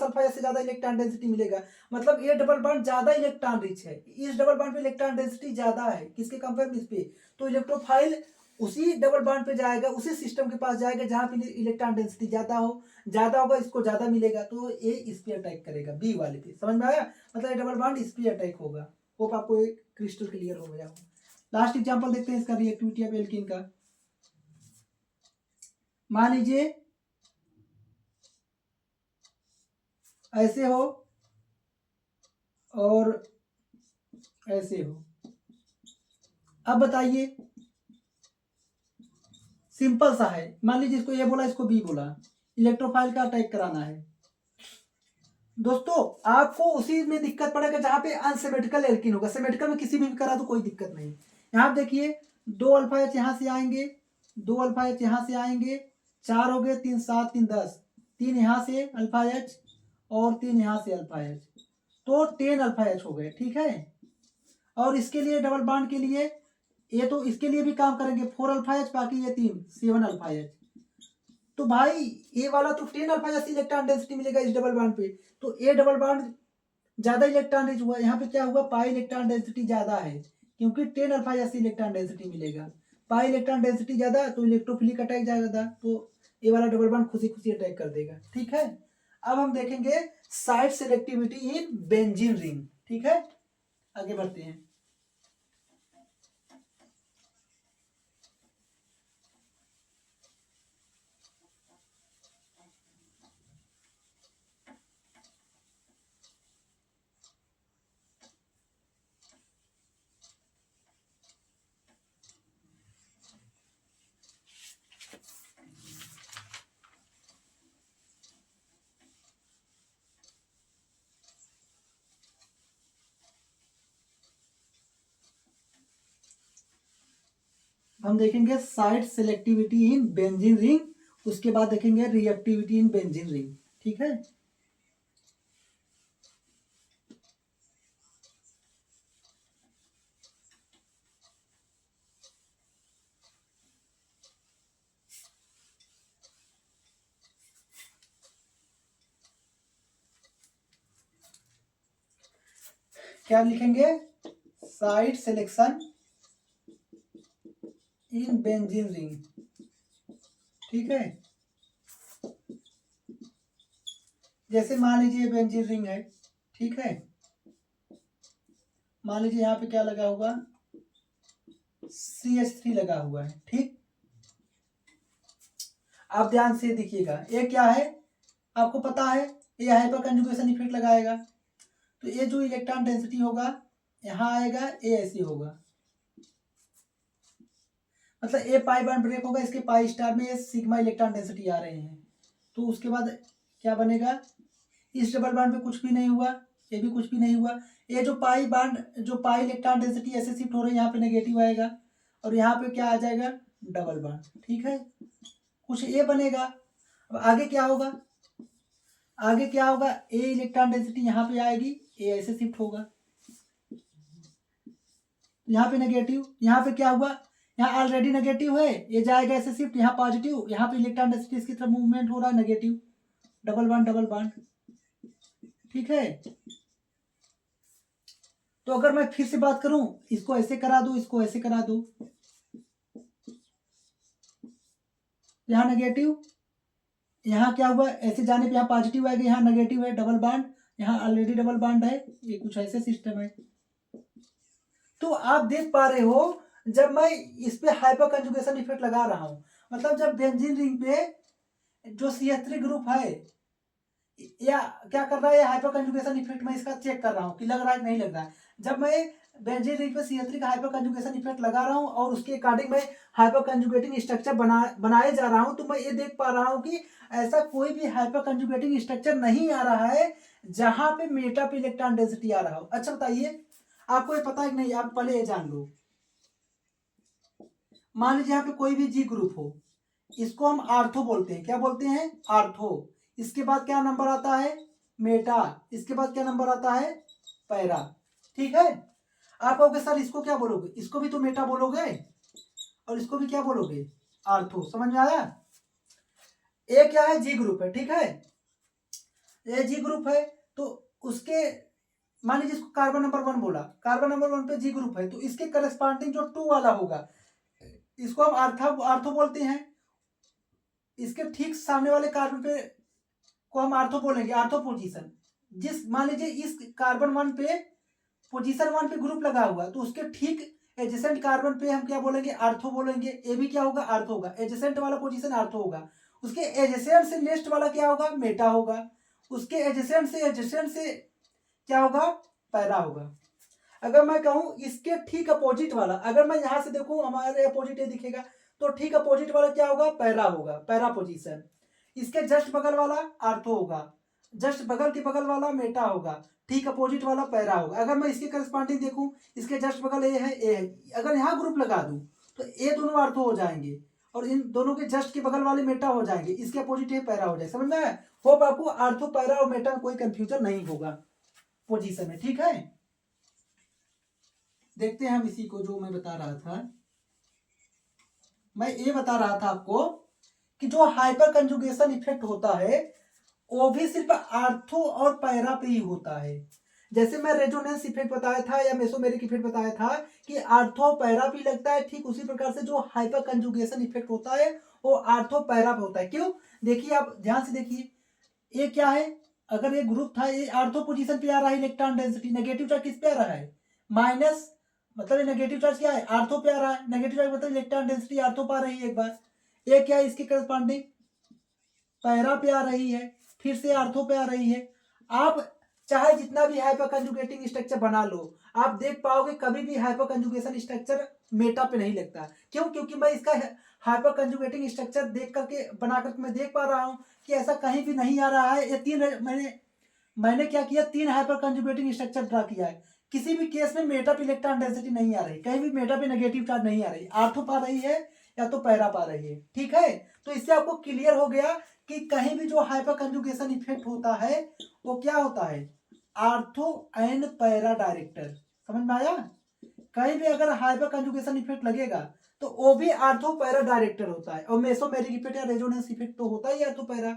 अल्फा एच से ज्यादा इलेक्ट्रॉन डेंसिटी मिलेगा। मतलब ये डबल बॉन्ड ज्यादा इलेक्ट्रॉन रिच है, इस डबल बॉन्ड पे इलेक्ट्रॉन डेंसिटी ज्यादा है, किसके कंपेयर में, इस पे। तो इलेक्ट्रोफाइल उसी डबल बॉन्ड पे जाएगा, उसी सिस्टम के पास जाएगा जहां पे इलेक्ट्रॉन डेंसिटी ज्यादा हो, ज्यादा होगा इसको ज्यादा मिलेगा, तो ये इस पे अटैक करेगा, बी वाले पे। समझ में आया, मतलब ये डबल बॉन्ड इस पे अटैक होगा। होप आपको एक क्रिस्टल क्लियर हो गया। लास्ट एग्जांपल देखते हैं इसका, रिएक्टिविटी ऑफ एल्कीन का। मान लीजिए ऐसे हो और ऐसे हो। अब बताइए, सिंपल सा है, मान लीजिए इसको ए बोला इसको बी बोला, इलेक्ट्रोफाइल का अटैक कराना है। दोस्तों आपको उसी में दिक्कत पड़ेगा जहां पे अनसिमेट्रिकल एल्कीन होगा, सिमेट्रिकल में किसी भी करा तो कोई दिक्कत नहीं। यहाँ देखिए 2 अल्फा एच यहाँ से आएंगे, 2 अल्फा एच यहाँ से आएंगे, 4 हो गए, 3 7 3 10, 3 यहाँ से अल्फा एच और 3 यहाँ से अल्फा एच, तो 10 अल्फा एच हो गए। ठीक है, और इसके लिए डबल बॉन्ड के लिए ये तो इसके लिए भी काम करेंगे, 4 अल्फा एच, बाकी ये 3 7 अल्फा एच। तो भाई ये वाला तो 10 अल्फा एच इलेक्ट्रॉन डेंसिटी मिलेगा इस डबल बॉन्ड पे, तो ए डबल बॉन्ड ज्यादा इलेक्ट्रॉन रिच हुआ। यहाँ पे क्या हुआ, पाई इलेक्ट्रॉन डेंसिटी ज्यादा है, क्योंकि 10 अल्फा एच इलेक्ट्रॉन डेंसिटी मिलेगा, पाई इलेक्ट्रॉन डेंसिटी ज्यादा, तो इलेक्ट्रोफिलिक अटैक ज्यादा, तो ये वाला डबल बॉन्ड खुशी खुशी अटैक कर देगा। ठीक है, अब हम देखेंगे side selectivity in benzene ring. ठीक है, आगे बढ़ते हैं। हम देखेंगे side selectivity in benzene ring, उसके बाद देखेंगे रिएक्टिविटी इन बेंजीन रिंग। ठीक है, क्या लिखेंगे, side selection in benzene ring, ठीक है। जैसे मान लीजिए बेंजीन रिंग है, ठीक है, मान लीजिए यहाँ पे क्या लगा हुआ, CH3 लगा हुआ है, ठीक। आप ध्यान से देखिएगा, ये क्या है, आपको पता है ये हाइपर कंजुगेशन इफेक्ट लगाएगा, तो ये जो इलेक्ट्रॉन डेंसिटी होगा यहाँ आएगा, ये ऐसे होगा, मतलब ए पाई बार ब्रेक होगा, इसके पाई स्टार में ये सिग्मा इलेक्ट्रॉन डेंसिटी आ रहे हैं, तो उसके बाद क्या बनेगा, इस डबल बॉन्ड पे कुछ भी नहीं हुआ, ये भी कुछ भी नहीं हुआ, ये जो पाई बॉन्ड, जो पाई इलेक्ट्रॉन डेंसिटी ऐसे शिफ्ट हो रही है, यहाँ पे नेगेटिव आएगा और यहाँ पे क्या आ जाएगा, डबल बॉन्ड, ठीक है, कुछ ये बनेगा। अब आगे क्या होगा, आगे क्या होगा, ए इलेक्ट्रॉन डेंसिटी यहाँ पे आएगी, ए ऐसे शिफ्ट होगा, यहाँ पे नेगेटिव, यहाँ पे क्या हुआ, यहाँ ऑलरेडी नेगेटिव है, ये जाएगा ऐसे शिफ्ट, यहाँ पॉजिटिव, यहाँ पे इलेक्ट्रॉन डेंसिटी इसकी तरफ मूवमेंट हो रहा है, नेगेटिव, डबल बॉन्ड, ठीक है। तो अगर मैं फिर से बात करूं, इसको ऐसे करा दूं, इसको ऐसे करा दूं, यहाँ नेगेटिव, यहाँ क्या हुआ, ऐसे जाने पे यहाँ पॉजिटिव आएगा, यहाँ नेगेटिव है, डबल बॉन्ड, यहाँ ऑलरेडी डबल बॉन्ड है, ये कुछ ऐसे सिस्टम है। तो आप देख पा रहे हो, जब मैं इस पे हाइपर कंजुगेशन इफेक्ट लगा रहा हूं, मतलब जब बेंजीन रिंग पे जो CH3 ग्रुप है, या क्या कर रहा है, हाइपर कंजुगेशन इफेक्ट मैं इसका चेक कर रहा हूँ कि लग रहा है कि नहीं लग रहा है। जब मैं बेंजीन रिंग पे CH3 का हाइपर कंजुगेशन इफेक्ट लगा रहा हूँ और उसके अकॉर्डिंग मैं हाइपर कंजुगेटिंग स्ट्रक्चर बनाए जा रहा हूँ, तो मैं ये देख पा रहा हूँ कि ऐसा कोई भी हाइपर कंजुगेटिंग स्ट्रक्चर नहीं आ रहा है जहां पे मेटा पे इलेक्ट्रॉन डेंसिटी आ रहा हो। अच्छा बताइए, आपको ये पता है कि नहीं, आप पहले ये जान लो। मान लीजिए यहाँ पे कोई भी जी ग्रुप हो, इसको हम आर्थो बोलते हैं, क्या बोलते हैं, आर्थो। इसके बाद क्या नंबर आता है, मेटा, इसके बाद क्या नंबर आता है, पैरा, ठीक है। आप कहोगे सर इसको क्या बोलोगे, इसको भी तो मेटा बोलोगे और इसको भी क्या बोलोगे, आर्थो, समझ में आया। ए क्या है, जी ग्रुप है, ठीक है, ये जी ग्रुप है, तो उसके मान लीजिए इसको कार्बन नंबर 1 बोला, कार्बन नंबर 1 पे जी ग्रुप है, तो इसके करस्पॉन्डिंग जो 2 वाला होगा, इसको हम आर्थो बोलते हैं। इसके ठीक सामने वाले कार्बन पे को हम आर्थो बोलेंगे, आर्थो पोजीशन। जिस मान लीजिए इस कार्बन 1 पे पोजीशन 1 पे ग्रुप लगा हुआ, तो उसके ठीक एडजेसेंट कार्बन पे हम क्या बोलेंगे, आर्थो बोलेंगे। ए भी क्या होगा, आर्थो होगा, एडजेसेंट वाला पोजीशन आर्थो होगा। उसके एडजेसेंट से नेक्स्ट वाला क्या होगा, मेटा होगा। उसके एडजेसेंट से क्या होगा, पैरा होगा। अगर मैं कहूं इसके ठीक अपोजिट वाला, अगर मैं यहां से देखूं हमारे अपोजिट ये दिखेगा, तो ठीक अपोजिट वाला क्या होगा, पैरा होगा, पैरा पोजीशन। इसके जस्ट बगल वाला आर्थो होगा, जस्ट बगल के बगल वाला मेटा होगा, ठीक अपोजिट वाला पैरा होगा। अगर मैं इसके करस्पॉन्डिंग देखूं, इसके जस्ट बगल ए है, अगर यहाँ ग्रुप लगा दूं तो ये दोनों आर्थो हो जाएंगे और इन दोनों के जस्ट के बगल वाले मेटा हो जाएंगे, इसके अपोजिट ये पैरा हो जाए। समझ में आया। होप आपको आर्थो, पैरा और मेटा में कोई कंफ्यूजन नहीं होगा पोजीशन में, ठीक है। देखते हैं हम इसी को, जो मैं बता रहा था, मैं ये बता रहा था आपको कि जो हाइपर कंजुगेशन इफेक्ट होता है वो भी सिर्फ आर्थो और पैरा पे ही होता है। जैसे मैं रेजोनेंस इफेक्ट बताया था या मेसोमेरिक इफेक्ट बताया था कि आर्थो पैरा भी लगता है, ठीक उसी प्रकार से जो हाइपर कंजुगेशन इफेक्ट होता है वो आर्थो पैरा पे होता है। क्यों, देखिए आप ध्यान से देखिए, ये क्या है, अगर ये ग्रुप था, ये आर्थो पोजीशन पे आ रहा है, इलेक्ट्रॉन डेंसिटी नेगेटिव चार्ज किस पे आ रहा है, माइनस, मतलब ये नेगेटिव चार्ज क्या है, आर्थो पे आ रहा है। नेगेटिव चार्ज मतलब इलेक्ट्रॉन डेंसिटी आर्थो पे आ रही है एक बार, ये क्या है, इसके करस्पॉन्डिंग पैरा पे आ रही है, फिर से आर्थो पे आ रही है। आप चाहे जितना भी हाइपर कंजुगेटिंग स्ट्रक्चर बना लो, आप देख पाओगे कभी भी हाइपर कंजुगेशन स्ट्रक्चर मेटा पे नहीं लगता। क्यों, क्योंकि मैं इसका हाइपर कंजुगेटिंग स्ट्रक्चर देख करके बना करके मैं देख पा रहा हूं कि ऐसा कहीं भी नहीं आ रहा है। ये तीन मैंने क्या किया, 3 हाइपर कंजुगेटिंग स्ट्रक्चर ड्रा किया है, किसी भी केस में मेटा पे इलेक्ट्रॉन डेंसिटी नहीं आ रही, कहीं भी मेटा पे नेगेटिव चार्ज नहीं आ रही, आर्थो पा रही है या तो पैरा पा रही है, ठीक है। तो इससे आपको क्लियर हो गया कि कहीं भी जो हाइपर कंजुगेशन इफेक्ट होता है वो क्या होता है, आर्थो एंड पैरा डायरेक्टर। समझ में आया। कहीं भी अगर हाइपर कंजुगेशन इफेक्ट लगेगा तो वो भी आर्थो पैरा डायरेक्टर होता है, और मेसोमेरिक इफेक्ट या रेजोनेंस इफेक्ट तो होता ही आर्थो पैरा।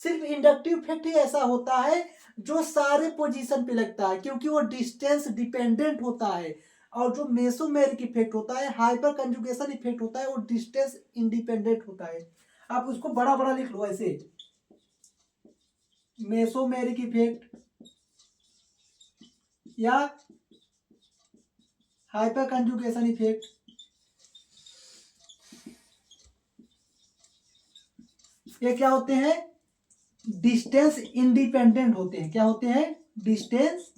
सिर्फ इंडक्टिव इफेक्ट ही ऐसा होता है जो सारे पोजीशन पे लगता है, क्योंकि वो डिस्टेंस डिपेंडेंट होता है। और जो मेसोमेरिक इफेक्ट होता है, हाइपर कंजुगेशन इफेक्ट होता है, वो डिस्टेंस इंडिपेंडेंट होता है। आप उसको बड़ा बड़ा लिख लो ऐसे, मेसोमेरिक इफेक्ट या हाइपर कंजुगेशन इफेक्ट, ये क्या होते हैं? डिस्टेंस इंडिपेंडेंट होते हैं। क्या होते हैं? डिस्टेंस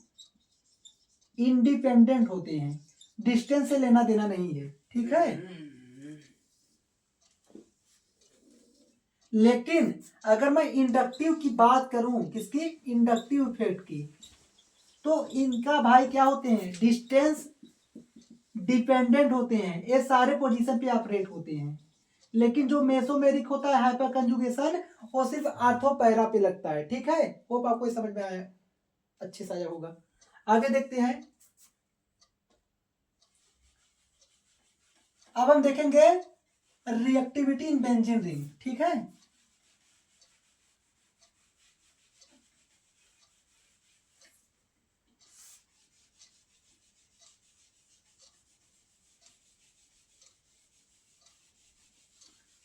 इंडिपेंडेंट होते हैं, डिस्टेंस से लेना देना नहीं है, ठीक है। लेकिन अगर मैं इंडक्टिव की बात करूं, किसकी? इंडक्टिव इफेक्ट की, तो इनका भाई क्या होते हैं? डिस्टेंस डिपेंडेंट होते हैं, ये सारे पोजीशन पे ऑपरेट होते हैं। लेकिन जो मेसोमेरिक होता है, हाइपर कंजुगेशन, वो सिर्फ आर्थो पैरा पे लगता है, ठीक है। होप आपको समझ में आया, अच्छे से आया होगा। आगे देखते हैं। अब हम देखेंगे रिएक्टिविटी इन बेंजीन रिंग, ठीक है।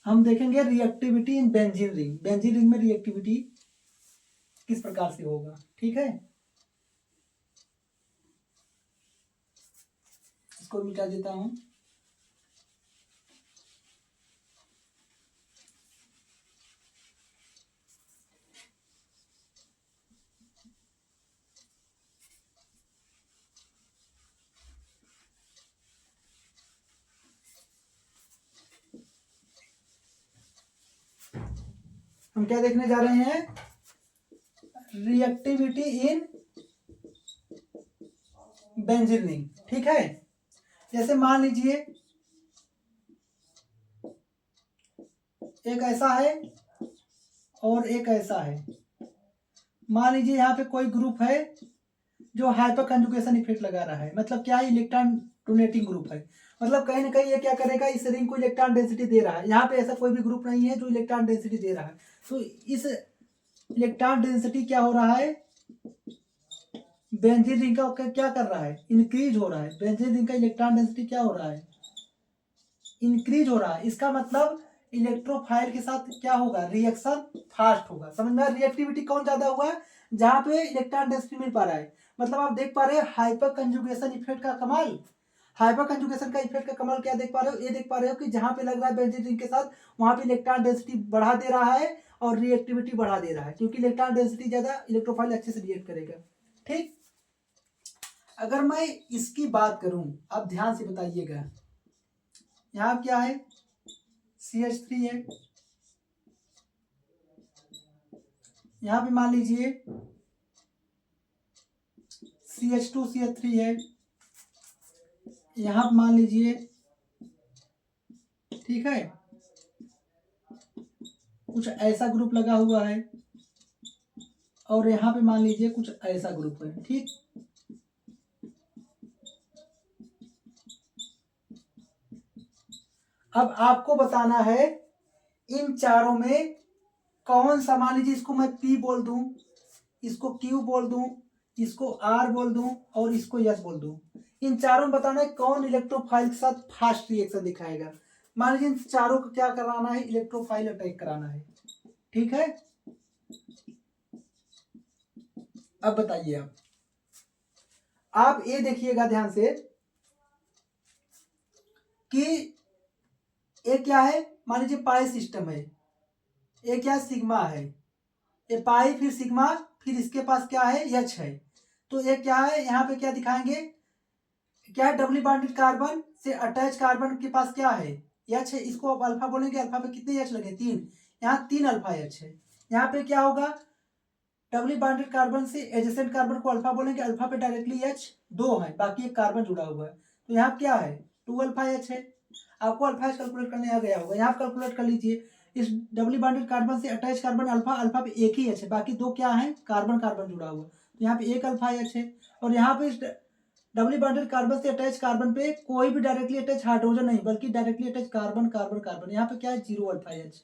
हम देखेंगे reactivity in benzene ring. Benzene ring में रिएक्टिविटी किस प्रकार से होगा, ठीक है। इसको मिटा देता हूं। हम क्या देखने जा रहे हैं? रिएक्टिविटी इन बेंजीन रिंग, ठीक है। जैसे मान लीजिए एक ऐसा है और एक ऐसा है। मान लीजिए यहाँ पे कोई ग्रुप है जो हाइपर कंजुगेशन इफेक्ट लगा रहा है, मतलब क्या है? इलेक्ट्रॉन डोनेटिंग ग्रुप है। मतलब कहीं ना कहीं ये क्या करेगा? इस रिंग को इलेक्ट्रॉन डेंसिटी दे रहा है। यहाँ पे ऐसा कोई भी ग्रुप नहीं है जो इलेक्ट्रॉन डेंसिटी दे रहा है, तो इस इलेक्ट्रॉन डेंसिटी क्या हो रहा है? बेंजीन रिंग का क्या कर रहा है? इंक्रीज हो रहा है। बेंजीन रिंग का इलेक्ट्रॉन डेंसिटी क्या हो रहा है? इंक्रीज हो रहा है। इसका मतलब इलेक्ट्रोफाइल के साथ क्या होगा? रिएक्शन फास्ट होगा। समझ में? रिएक्टिविटी कौन ज्यादा हुआ? जहां पे इलेक्ट्रॉन डेंसिटी मिल पा रहा है। मतलब आप देख पा रहे हैं हाइपर कंजुगेशन इफेक्ट का कमाल। हाइपर कंजुगेशन का इफेक्ट का कमाल क्या देख पा रहे हो? ये देख पा रहे हो कि जहां पे लग रहा है बेंजीन रिंग के साथ, वहां पे इलेक्ट्रॉन डेंसिटी बढ़ा दे रहा है और रिएक्टिविटी बढ़ा दे रहा है, क्योंकि इलेक्ट्रॉन डेंसिटी ज्यादा, इलेक्ट्रोफाइल अच्छे से रिएक्ट करेगा, ठीक। अगर मैं इसकी बात करूं, आप ध्यान से बताइएगा, यहाँ क्या है? CH3 है। यहाँ पे मान लीजिए CH2 CH3 है। यहाँ पे मान लीजिए, ठीक है, कुछ ऐसा ग्रुप लगा हुआ है और यहाँ पे मान लीजिए कुछ ऐसा ग्रुप है, ठीक। अब आपको बताना है इन चारों में कौन सा, मान लीजिए इसको मैं P बोल दूं, इसको Q बोल दूं, इसको R बोल दूं और इसको S बोल दूं। इन चारों में बताना है कौन इलेक्ट्रोफाइल के साथ फास्ट रिएक्शन दिखाएगा। मान लीजिए इन चारों को क्या कराना है? इलेक्ट्रोफाइल अटैक कराना है, ठीक है। अब बताइए आप ये देखिएगा ध्यान से कि ये क्या है? मान लीजिए पाई सिस्टम है, ये क्या? सिग्मा है। ये पाई फिर सिग्मा, फिर इसके पास क्या है? H है। तो ये क्या है? यहाँ पे क्या दिखाएंगे? क्या है? डबली बॉन्डेड कार्बन से अटैच कार्बन के पास क्या है? H है। इसको आप अल्फा बोलेंगे। अल्फा पे कितने H लगे? 3। यहाँ 3 अल्फा H है। यहाँ पे क्या होगा? डबली बॉन्डेड कार्बन से एडजेसेंट कार्बन को अल्फा बोलेंगे। अल्फा पे डायरेक्टली H 2 है, बाकी एक कार्बन जुड़ा हुआ है, तो यहाँ क्या है? 2 अल्फा H है। आपको अल्फा H कैलकुलेट करने आ गया होगा, यहाँ कैलकुलेट कर लीजिए। इस डबली बॉन्डेड कार्बन से अटैच कार्बन अल्फा, अल्फा पे एक ही H है, बाकी 2 क्या है? कार्बन कार्बन जुड़ा हुआ, तो यहाँ पे 1 अल्फा H है। और यहाँ पे इस डबली बॉन्डेड कार्बन से अटैच कार्बन पे कोई भी डायरेक्टली अटैच हाइड्रोजन नहीं, बल्कि directly attach carbon carbon carbon, यहाँ पे क्या है? 0 अल्फा H।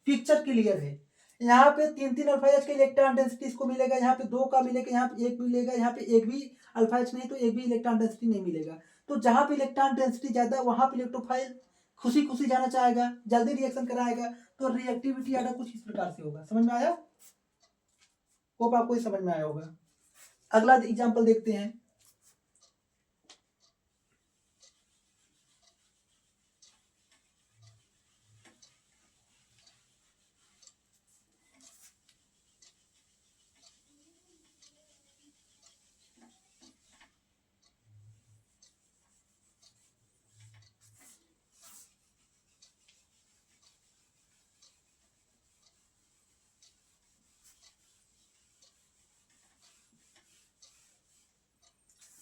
पिक्चर क्लियर है। यहाँ पे 3 अल्फा एच का इलेक्ट्रॉन डेंसिटी इसको मिलेगा, यहाँ पे 2 का मिलेगा, यहाँ पे 1 मिलेगा, यहाँ पे एक भी अल्फा एच नहीं तो एक भी इलेक्ट्रॉन डेंसिटी नहीं मिलेगा। तो जहाँ पे इलेक्ट्रॉन डेंसिटी ज्यादा वहां पे इलेक्ट्रोफाइल खुशी खुशी जाना चाहेगा, जल्दी रिएक्शन कराएगा। तो रिएक्टिविटी आधा कुछ इस प्रकार से होगा। समझ में आया? होप आपको ये समझ में आया होगा। अगला एग्जाम्पल देखते हैं।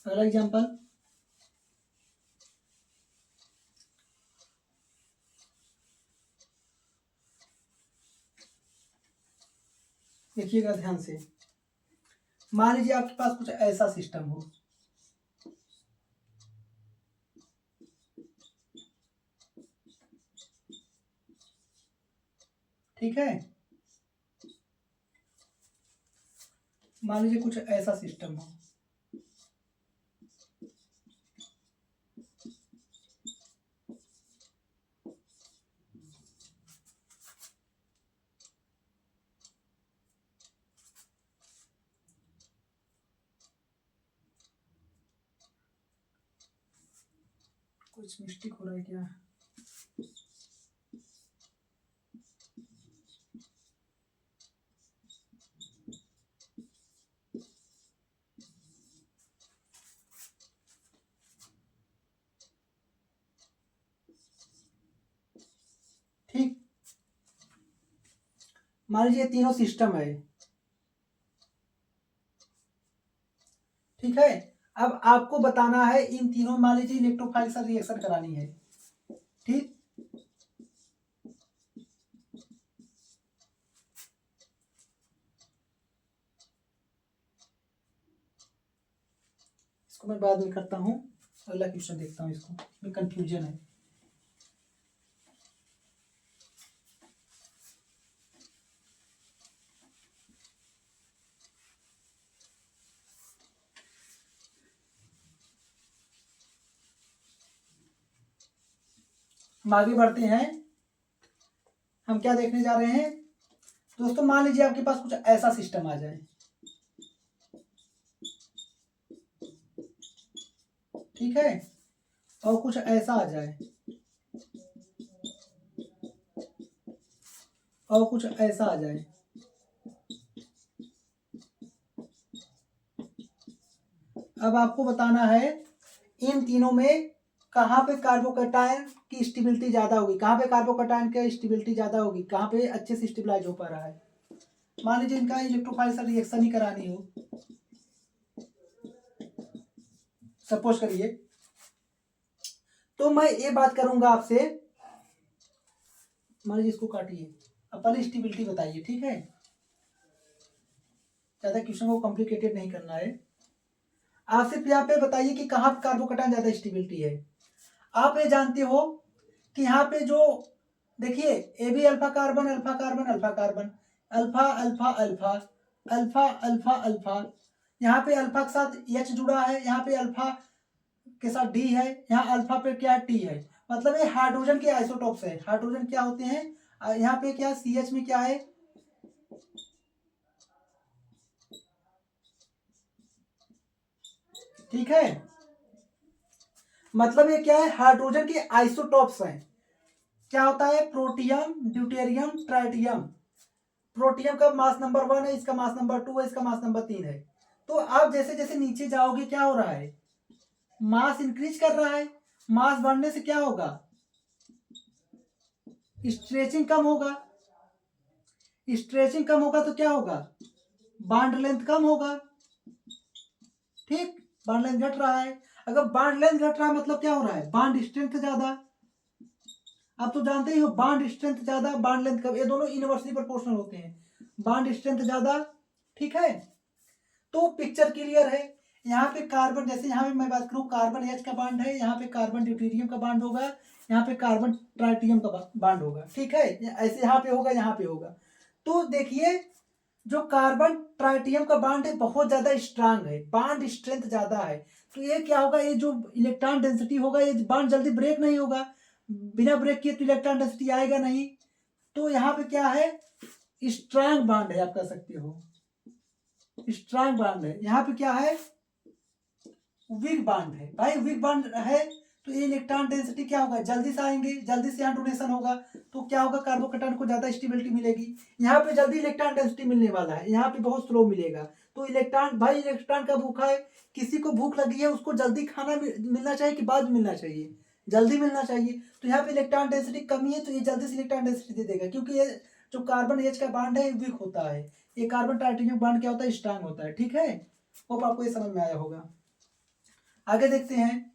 अगला एग्जाम्पल, देखिएगा ध्यान से। मान लीजिए आपके पास कुछ ऐसा सिस्टम हो, ठीक है। मान लीजिए कुछ ऐसा सिस्टम हो, कुछ मिस्टेक हो रहा है क्या? ठीक, मान लीजिए तीनों सिस्टम है, ठीक है। अब आपको बताना है इन तीनों, मान लीजिए इलेक्ट्रोफाइल से रिएक्शन करानी है, ठीक। इसको मैं बाद में करता हूँ, अगला क्वेश्चन देखता हूँ। इसको में कंफ्यूजन है। हम आगे बढ़ते हैं। हम क्या देखने जा रहे हैं दोस्तों? मान लीजिए आपके पास कुछ ऐसा सिस्टम आ जाए, ठीक है, और कुछ ऐसा आ जाए, और कुछ ऐसा आ जाए। अब आपको बताना है इन तीनों में कहाँ पे कार्बोकैटायन की स्टेबिलिटी ज्यादा होगी, कहाँ पे कार्बोकैटायन की स्टेबिलिटी ज्यादा होगी, कहाँ पे अच्छे से स्टेबलाइज हो पा रहा है। मान लीजिए इनका इलेक्ट्रोफाइल से रिएक्शन ही करानी हो, सपोज करिए, तो मैं ये बात करूंगा आपसे। मान लीजिए इसको काटिए, अब पहले स्टेबिलिटी बताइए, ठीक है। ज्यादा क्वेश्चन को कॉम्प्लिकेटेड नहीं करना है। आप सिर्फ यहाँ पे बताइए कि कहाँ पे कार्बोकैटायन ज्यादा स्टेबिलिटी है। आप ये जानते हो कि यहाँ पे जो देखिए A B alpha carbon alpha carbon alpha carbon, alpha alpha alpha alpha alpha alpha, यहाँ पे अल्फा के साथ एच जुड़ा है, यहाँ पे अल्फा के साथ डी है, यहाँ अल्फा पे क्या टी है। मतलब ये हाइड्रोजन के आइसोटोप्स है। हाइड्रोजन क्या होते हैं? यहाँ पे क्या सी एच में क्या है, ठीक है। मतलब ये क्या है? हाइड्रोजन के आइसोटोप्स हैं। क्या होता है? Protium, deuterium, tritium. प्रोटियम का मास नंबर 1 है, इसका मास नंबर 2 है, इसका मास नंबर 3 है। तो आप जैसे जैसे नीचे जाओगे क्या हो रहा है? मास इंक्रीज कर रहा है। मास बढ़ने से क्या होगा? स्ट्रेचिंग कम होगा। स्ट्रेचिंग कम होगा तो क्या होगा? बॉन्ड लेंथ कम होगा, ठीक। बॉन्ड लेंथ घट रहा है। अगर बॉन्ड लेंथ घट रहा है मतलब क्या हो रहा है? बॉन्ड स्ट्रेंथ ज्यादा। आप तो जानते ही हो बॉन्ड स्ट्रेंथ ज्यादा, बॉन्ड लेंथ कम, ये दोनों इनवर्सली प्रोपोर्शनल होते हैं। बॉन्ड स्ट्रेंथ ज्यादा, ठीक है। तो पिक्चर क्लियर है। यहाँ पे कार्बन, जैसे यहाँ पे मैं बात करूँ, कार्बन एच का बॉन्ड है, यहाँ पे कार्बन ड्यूटेरियम का बॉन्ड होगा, यहाँ पे कार्बन ट्राइटियम का बॉन्ड होगा, ठीक है। ऐसे यहाँ पे होगा, यहाँ पे होगा। तो देखिए जो कार्बन ट्राइटियम का बॉन्ड है बहुत ज्यादा स्ट्रांग है, बॉन्ड स्ट्रेंथ ज्यादा है। तो ये क्या होगा, ये जो इलेक्ट्रॉन डेंसिटी होगा ये बॉन्ड जल्दी ब्रेक नहीं होगा, बिना ब्रेक किए तो इलेक्ट्रॉन डेंसिटी आएगा नहीं। तो यहाँ पे क्या है, स्ट्रांग बॉन्ड है, आप कह सकते हो स्ट्रांग बॉन्ड है। यहाँ पे क्या है, वीक बॉन्ड है। भाई वीक बॉन्ड है तो ये इलेक्ट्रॉन डेंसिटी क्या होगा, जल्दी से आएंगे, जल्दी से यहाँ डोनेशन होगा, तो क्या होगा, कार्बोकेटायन को ज्यादा स्टेबिलिटी मिलेगी। यहाँ पे जल्दी इलेक्ट्रॉन डेंसिटी मिलने वाला है, यहाँ पे बहुत स्लो मिलेगा। तो इलेक्ट्रॉन, भाई इलेक्ट्रॉन का भूखा है, किसी को भूख लगी है उसको जल्दी खाना मिलना चाहिए कि बाद में मिलना चाहिए, जल्दी मिलना चाहिए। तो यहाँ पे इलेक्ट्रॉन डेंसिटी कमी है तो ये जल्दी से इलेक्ट्रॉन डेंसिटी दे देगा, क्योंकि ये जो कार्बन एच का बॉन्ड है वीक होता है, ये कार्बन टाइटेनियम बॉन्ड क्या होता है, स्ट्रांग होता है। ठीक है, होप आपको ये समझ में आया होगा। आगे देखते हैं।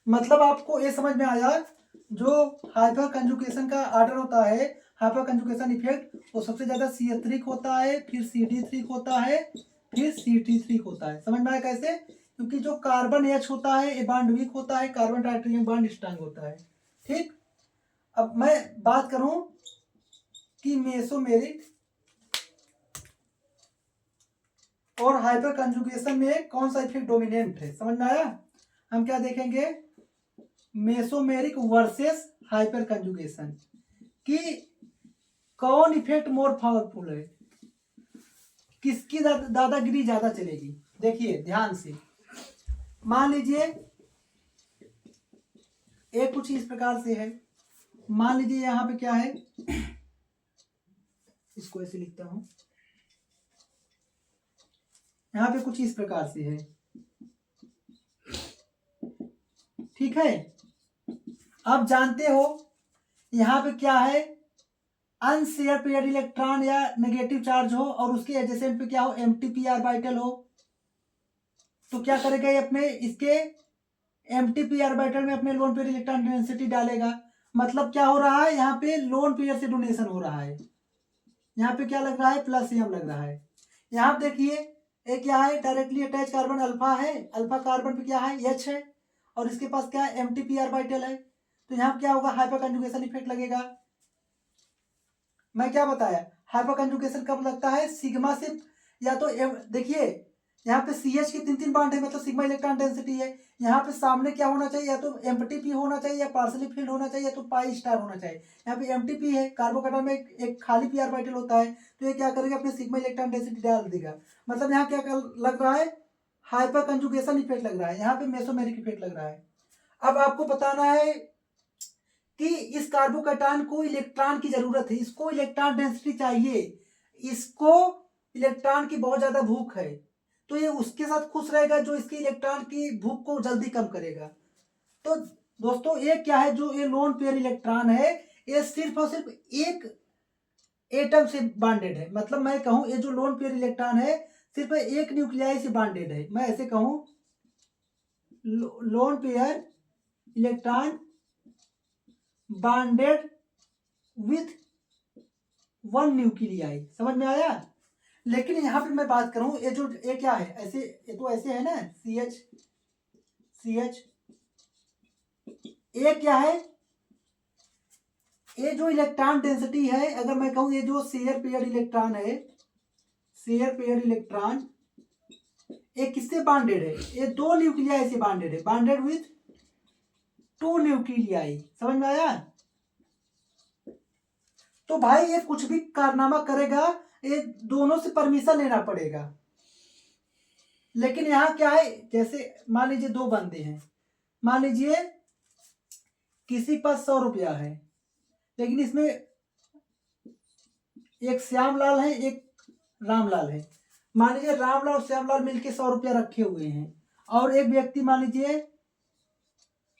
मतलब आपको ये समझ में आया, जो हाइपर कंजुगेशन का ऑर्डर होता है, हाइपर कंजुगेशन इफेक्ट, वो सबसे ज्यादा CH3 होता है, फिर CD3 होता है, फिर CT3 होता है। समझ में आया कैसे, क्योंकि जो कार्बन H होता है ये बॉन्ड वीक होता है, कार्बन टाइटेनियम बॉन्ड स्ट्रांग होता है। ठीक, अब मैं बात करूं कि मेसोमेरिक और हाइपर कंजुगेशन में कौन सा इफेक्ट डोमिनेंट है, समझ में आया। हम क्या देखेंगे, मेसोमेरिक वर्सेस हाइपर कंजुगेशन कि कौन इफेक्ट मोर पावरफुल है, किसकी दादागिरी ज्यादा चलेगी। देखिए ध्यान से, मान लीजिए एक कुछ इस प्रकार से है, मान लीजिए यहां पे क्या है, इसको ऐसे लिखता हूं, यहां पे कुछ इस प्रकार से है। ठीक है, आप जानते हो यहां पे क्या है, अनशेयर पेयर इलेक्ट्रॉन या नेगेटिव चार्ज हो और उसके एडजेसेंट पे क्या हो, एम्प्टी ऑर्बिटल हो, तो क्या करेगा ये अपने इसके एम्प्टी ऑर्बिटल में अपने लोन पेयर इलेक्ट्रॉन डेंसिटी डालेगा। मतलब क्या हो रहा है, यहाँ पे लोन पेयर से डोनेशन हो रहा है, यहाँ पे क्या लग रहा है, प्लस एम लग रहा है। यहाँ पे देखिए एक क्या है, डायरेक्टली अटैच कार्बन अल्फा है, अल्फा कार्बन पे क्या है, H है, और इसके पास क्या है, एम्प्टी ऑर्बिटल है। तो यहाँ क्या होगा, हाइपर कंजुगेशन इफेक्ट लगेगा। मैं क्या बताया, हाइपर कंजुगेशन कब लगता है, सिग्मा से, या तो देखिए यहाँ पे CH के 3 बॉन्ड है, मतलब सिग्मा इलेक्ट्रॉन डेंसिटी है। यहाँ पे सामने क्या होना चाहिए, या तो एम्प्टी होना चाहिए, या पार्सली फिल्ड होना चाहिए, या तो पाई स्टार होना चाहिए। यहाँ पे एम्प्टी है, कार्बोकेटायन में एक खाली पी ऑर्बिटल होता है, तो ये क्या करेगा, अपने सिग्मा इलेक्ट्रॉन डेंसिटी डाल देगा। मतलब यहाँ क्या लग रहा है, हाइपर कंजुगेशन इफेक्ट लग रहा है, यहाँ पे मेसोमेरिक इफेक्ट लग रहा है। अब आपको बताना है कि इस कार्बोकेटायन को इलेक्ट्रॉन की जरूरत है, इसको इलेक्ट्रॉन डेंसिटी चाहिए, इसको इलेक्ट्रॉन की बहुत ज्यादा भूख है, तो ये उसके साथ खुश रहेगा जो इसकी इलेक्ट्रॉन की भूख को जल्दी कम करेगा। तो दोस्तों ये क्या है, जो ये लोन पेयर इलेक्ट्रॉन है ये सिर्फ और सिर्फ एक एटम से बॉन्डेड है। मतलब मैं कहूं ये जो लोन पेयर इलेक्ट्रॉन है सिर्फ एक न्यूक्लियाई से बॉन्डेड है। मैं ऐसे कहूं, lone pair electron bonded with one nuclei, समझ में आया। लेकिन यहां पे मैं बात करूं, ये जो ये क्या है, ऐसे ये तो ऐसे है ना, CH ये क्या है, ये जो इलेक्ट्रॉन डेंसिटी है, अगर मैं कहूं ये जो शेयर पेयर इलेक्ट्रॉन है, शेयर पेयर इलेक्ट्रॉन ये किससे बॉन्डेड है, ये 2 न्यूक्लियाई से बॉन्डेड है, बॉन्डेड विथ 2 न्यूक्लियाई, समझ में आया। तो भाई ये कुछ भी कारनामा करेगा ये दोनों से परमिशन लेना पड़ेगा। लेकिन यहां क्या है, जैसे मान लीजिए 2 बंदे हैं, मान लीजिए किसी के पास 100 रुपया है, लेकिन इसमें एक श्यामलाल है एक रामलाल है। मान लीजिए रामलाल और श्यामलाल मिलके 100 रुपया रखे हुए हैं, और एक व्यक्ति मान लीजिए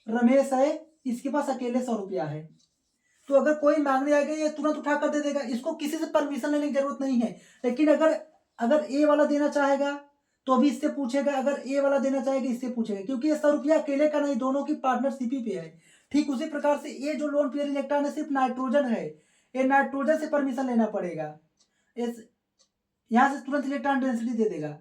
रमेश है, इसके पास अकेले 100 रुपया है। तो अगर कोई मांगने आएगा ये तुरंत उठा कर दे देगा, इसको किसी से परमिशन लेने की जरूरत नहीं है। लेकिन अगर अगर ए वाला देना चाहेगा तो भी इससे पूछेगा, अगर ए वाला देना चाहेगा इससे पूछेगा, क्योंकि ये 100 रुपया अकेले का नहीं, दोनों की पार्टनरशिप पे है। ठीक उसी प्रकार से ये जो लोन पेयर इलेक्ट्रॉन है सिर्फ नाइट्रोजन है, ये नाइट्रोजन से परमिशन लेना पड़ेगा। इस यहाँ से तुरंत इलेक्ट्रॉन डेंसिटी दे देगा।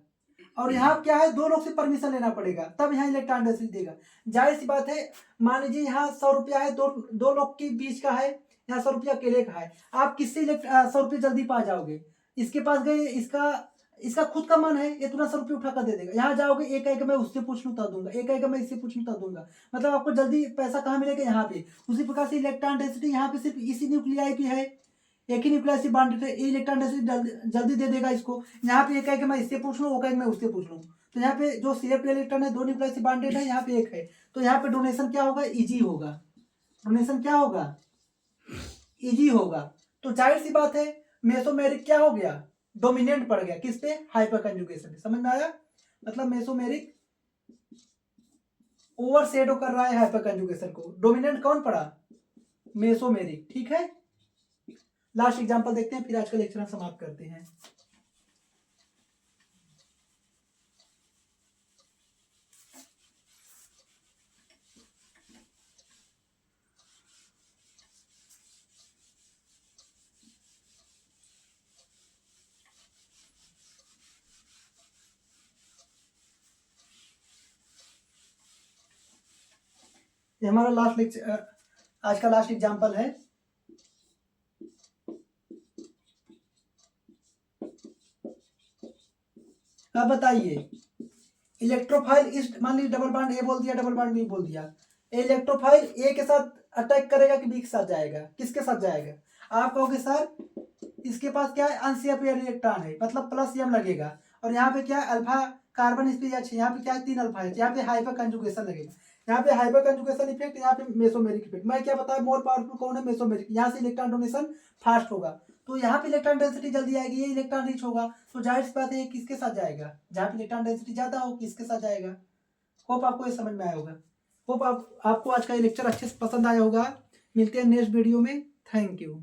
और यहाँ क्या है, 2 लोग से परमिशन लेना पड़ेगा तब यहाँ इलेक्ट्रॉन डेंसिटी देगा। जाहिर सी बात है, मान लीजिए यहाँ 100 रुपया है, दो लोग के बीच का है, यहाँ 100 रुपया अकेले का है, आप किससे 100 रुपये जल्दी पा जाओगे? इसके पास गए, इसका खुद का मन है, ये तुरंत 100 रुपये उठा कर दे देगा। यहाँ जाओगे, एक एक मैं उससे पूछ लूँ तब दूंगा, एक एक मैं इससे पूछ लूँ तब दूंगा। मतलब आपको जल्दी पैसा कहाँ मिलेगा? यहाँ पे। उसी प्रकार से इलेक्ट्रॉन डेंसिटी यहाँ पे सिर्फ इसी न्यूक्लियाई की है, एक ही न्यूक्लियस बॉन्डेड है, इलेक्ट्रॉन डेंसिटी जल्दी दे देगा इसको। यहाँ पे एक है कि मैं इससे पूछ लूँ, वो कहेगा मैं उससे पूछ लूँ। तो यहाँ पे जो CF2 इलेक्ट्रॉन है, 2 न्यूक्लियस बॉन्डेड है, यहाँ पे एक है, तो यहाँ पे डोनेशन क्या होगा? इजी होगा। डोनेशन क्या होगा? इजी होगा। तो जाहिर सी बात है, मेसोमेरिक क्या हो गया? डोमिनेंट पड़ गया किस पे? Hyper conjugation. समझ में आया? मतलब मेसोमेरिक ओवर शेडो कर रहा है हाइपर कंजुगेशन को। डोमिनेंट कौन पड़ा? मेसोमेरिक। ठीक है, लास्ट एग्जांपल देखते हैं, फिर आज का लेक्चर हम समाप्त करते हैं। ये हमारा लास्ट लेक्चर, आज का लास्ट एग्जांपल है। अब बताइए, इलेक्ट्रोफाइल इस, मान लीजिए डबल बॉन्ड ए बोल दिया, डबल बॉन्ड बी बोल दिया, इलेक्ट्रोफाइल ए के साथ अटैक करेगा कि बी के साथ जाएगा? किसके साथ जाएगा? आप कहोगे सर इसके पास क्या है? अनशेप इलेक्ट्रॉन है, मतलब प्लस एम लगेगा, और यहाँ पे क्या है? अल्फा कार्बन इस पे, यहाँ पे क्या है? 3 अल्फा है, यहाँ पे हाइपर कंजुगेशन लगेगा, यहाँ पे हाइपर कंजुगेशन इफेक्ट, यहाँ पे मेसोमेरिक इफेक्ट। मैं क्या बताया, मोर पावरफुल कौन है? मेसोमेरिक। यहाँ से इलेक्ट्रॉन डोनेशन फास्ट होगा, तो यहाँ पे इलेक्ट्रॉन डेंसिटी जल्दी आएगी, ये इलेक्ट्रॉन रिच होगा, तो जाहिर सी बात है किसके साथ जाएगा? जहाँ पे इलेक्ट्रॉन डेंसिटी ज्यादा हो, किसके साथ जाएगा? होप आपको ये समझ में आया होगा। होप आपको आज का ये लेक्चर अच्छे से पसंद आया होगा। मिलते हैं नेक्स्ट वीडियो में। Thank you.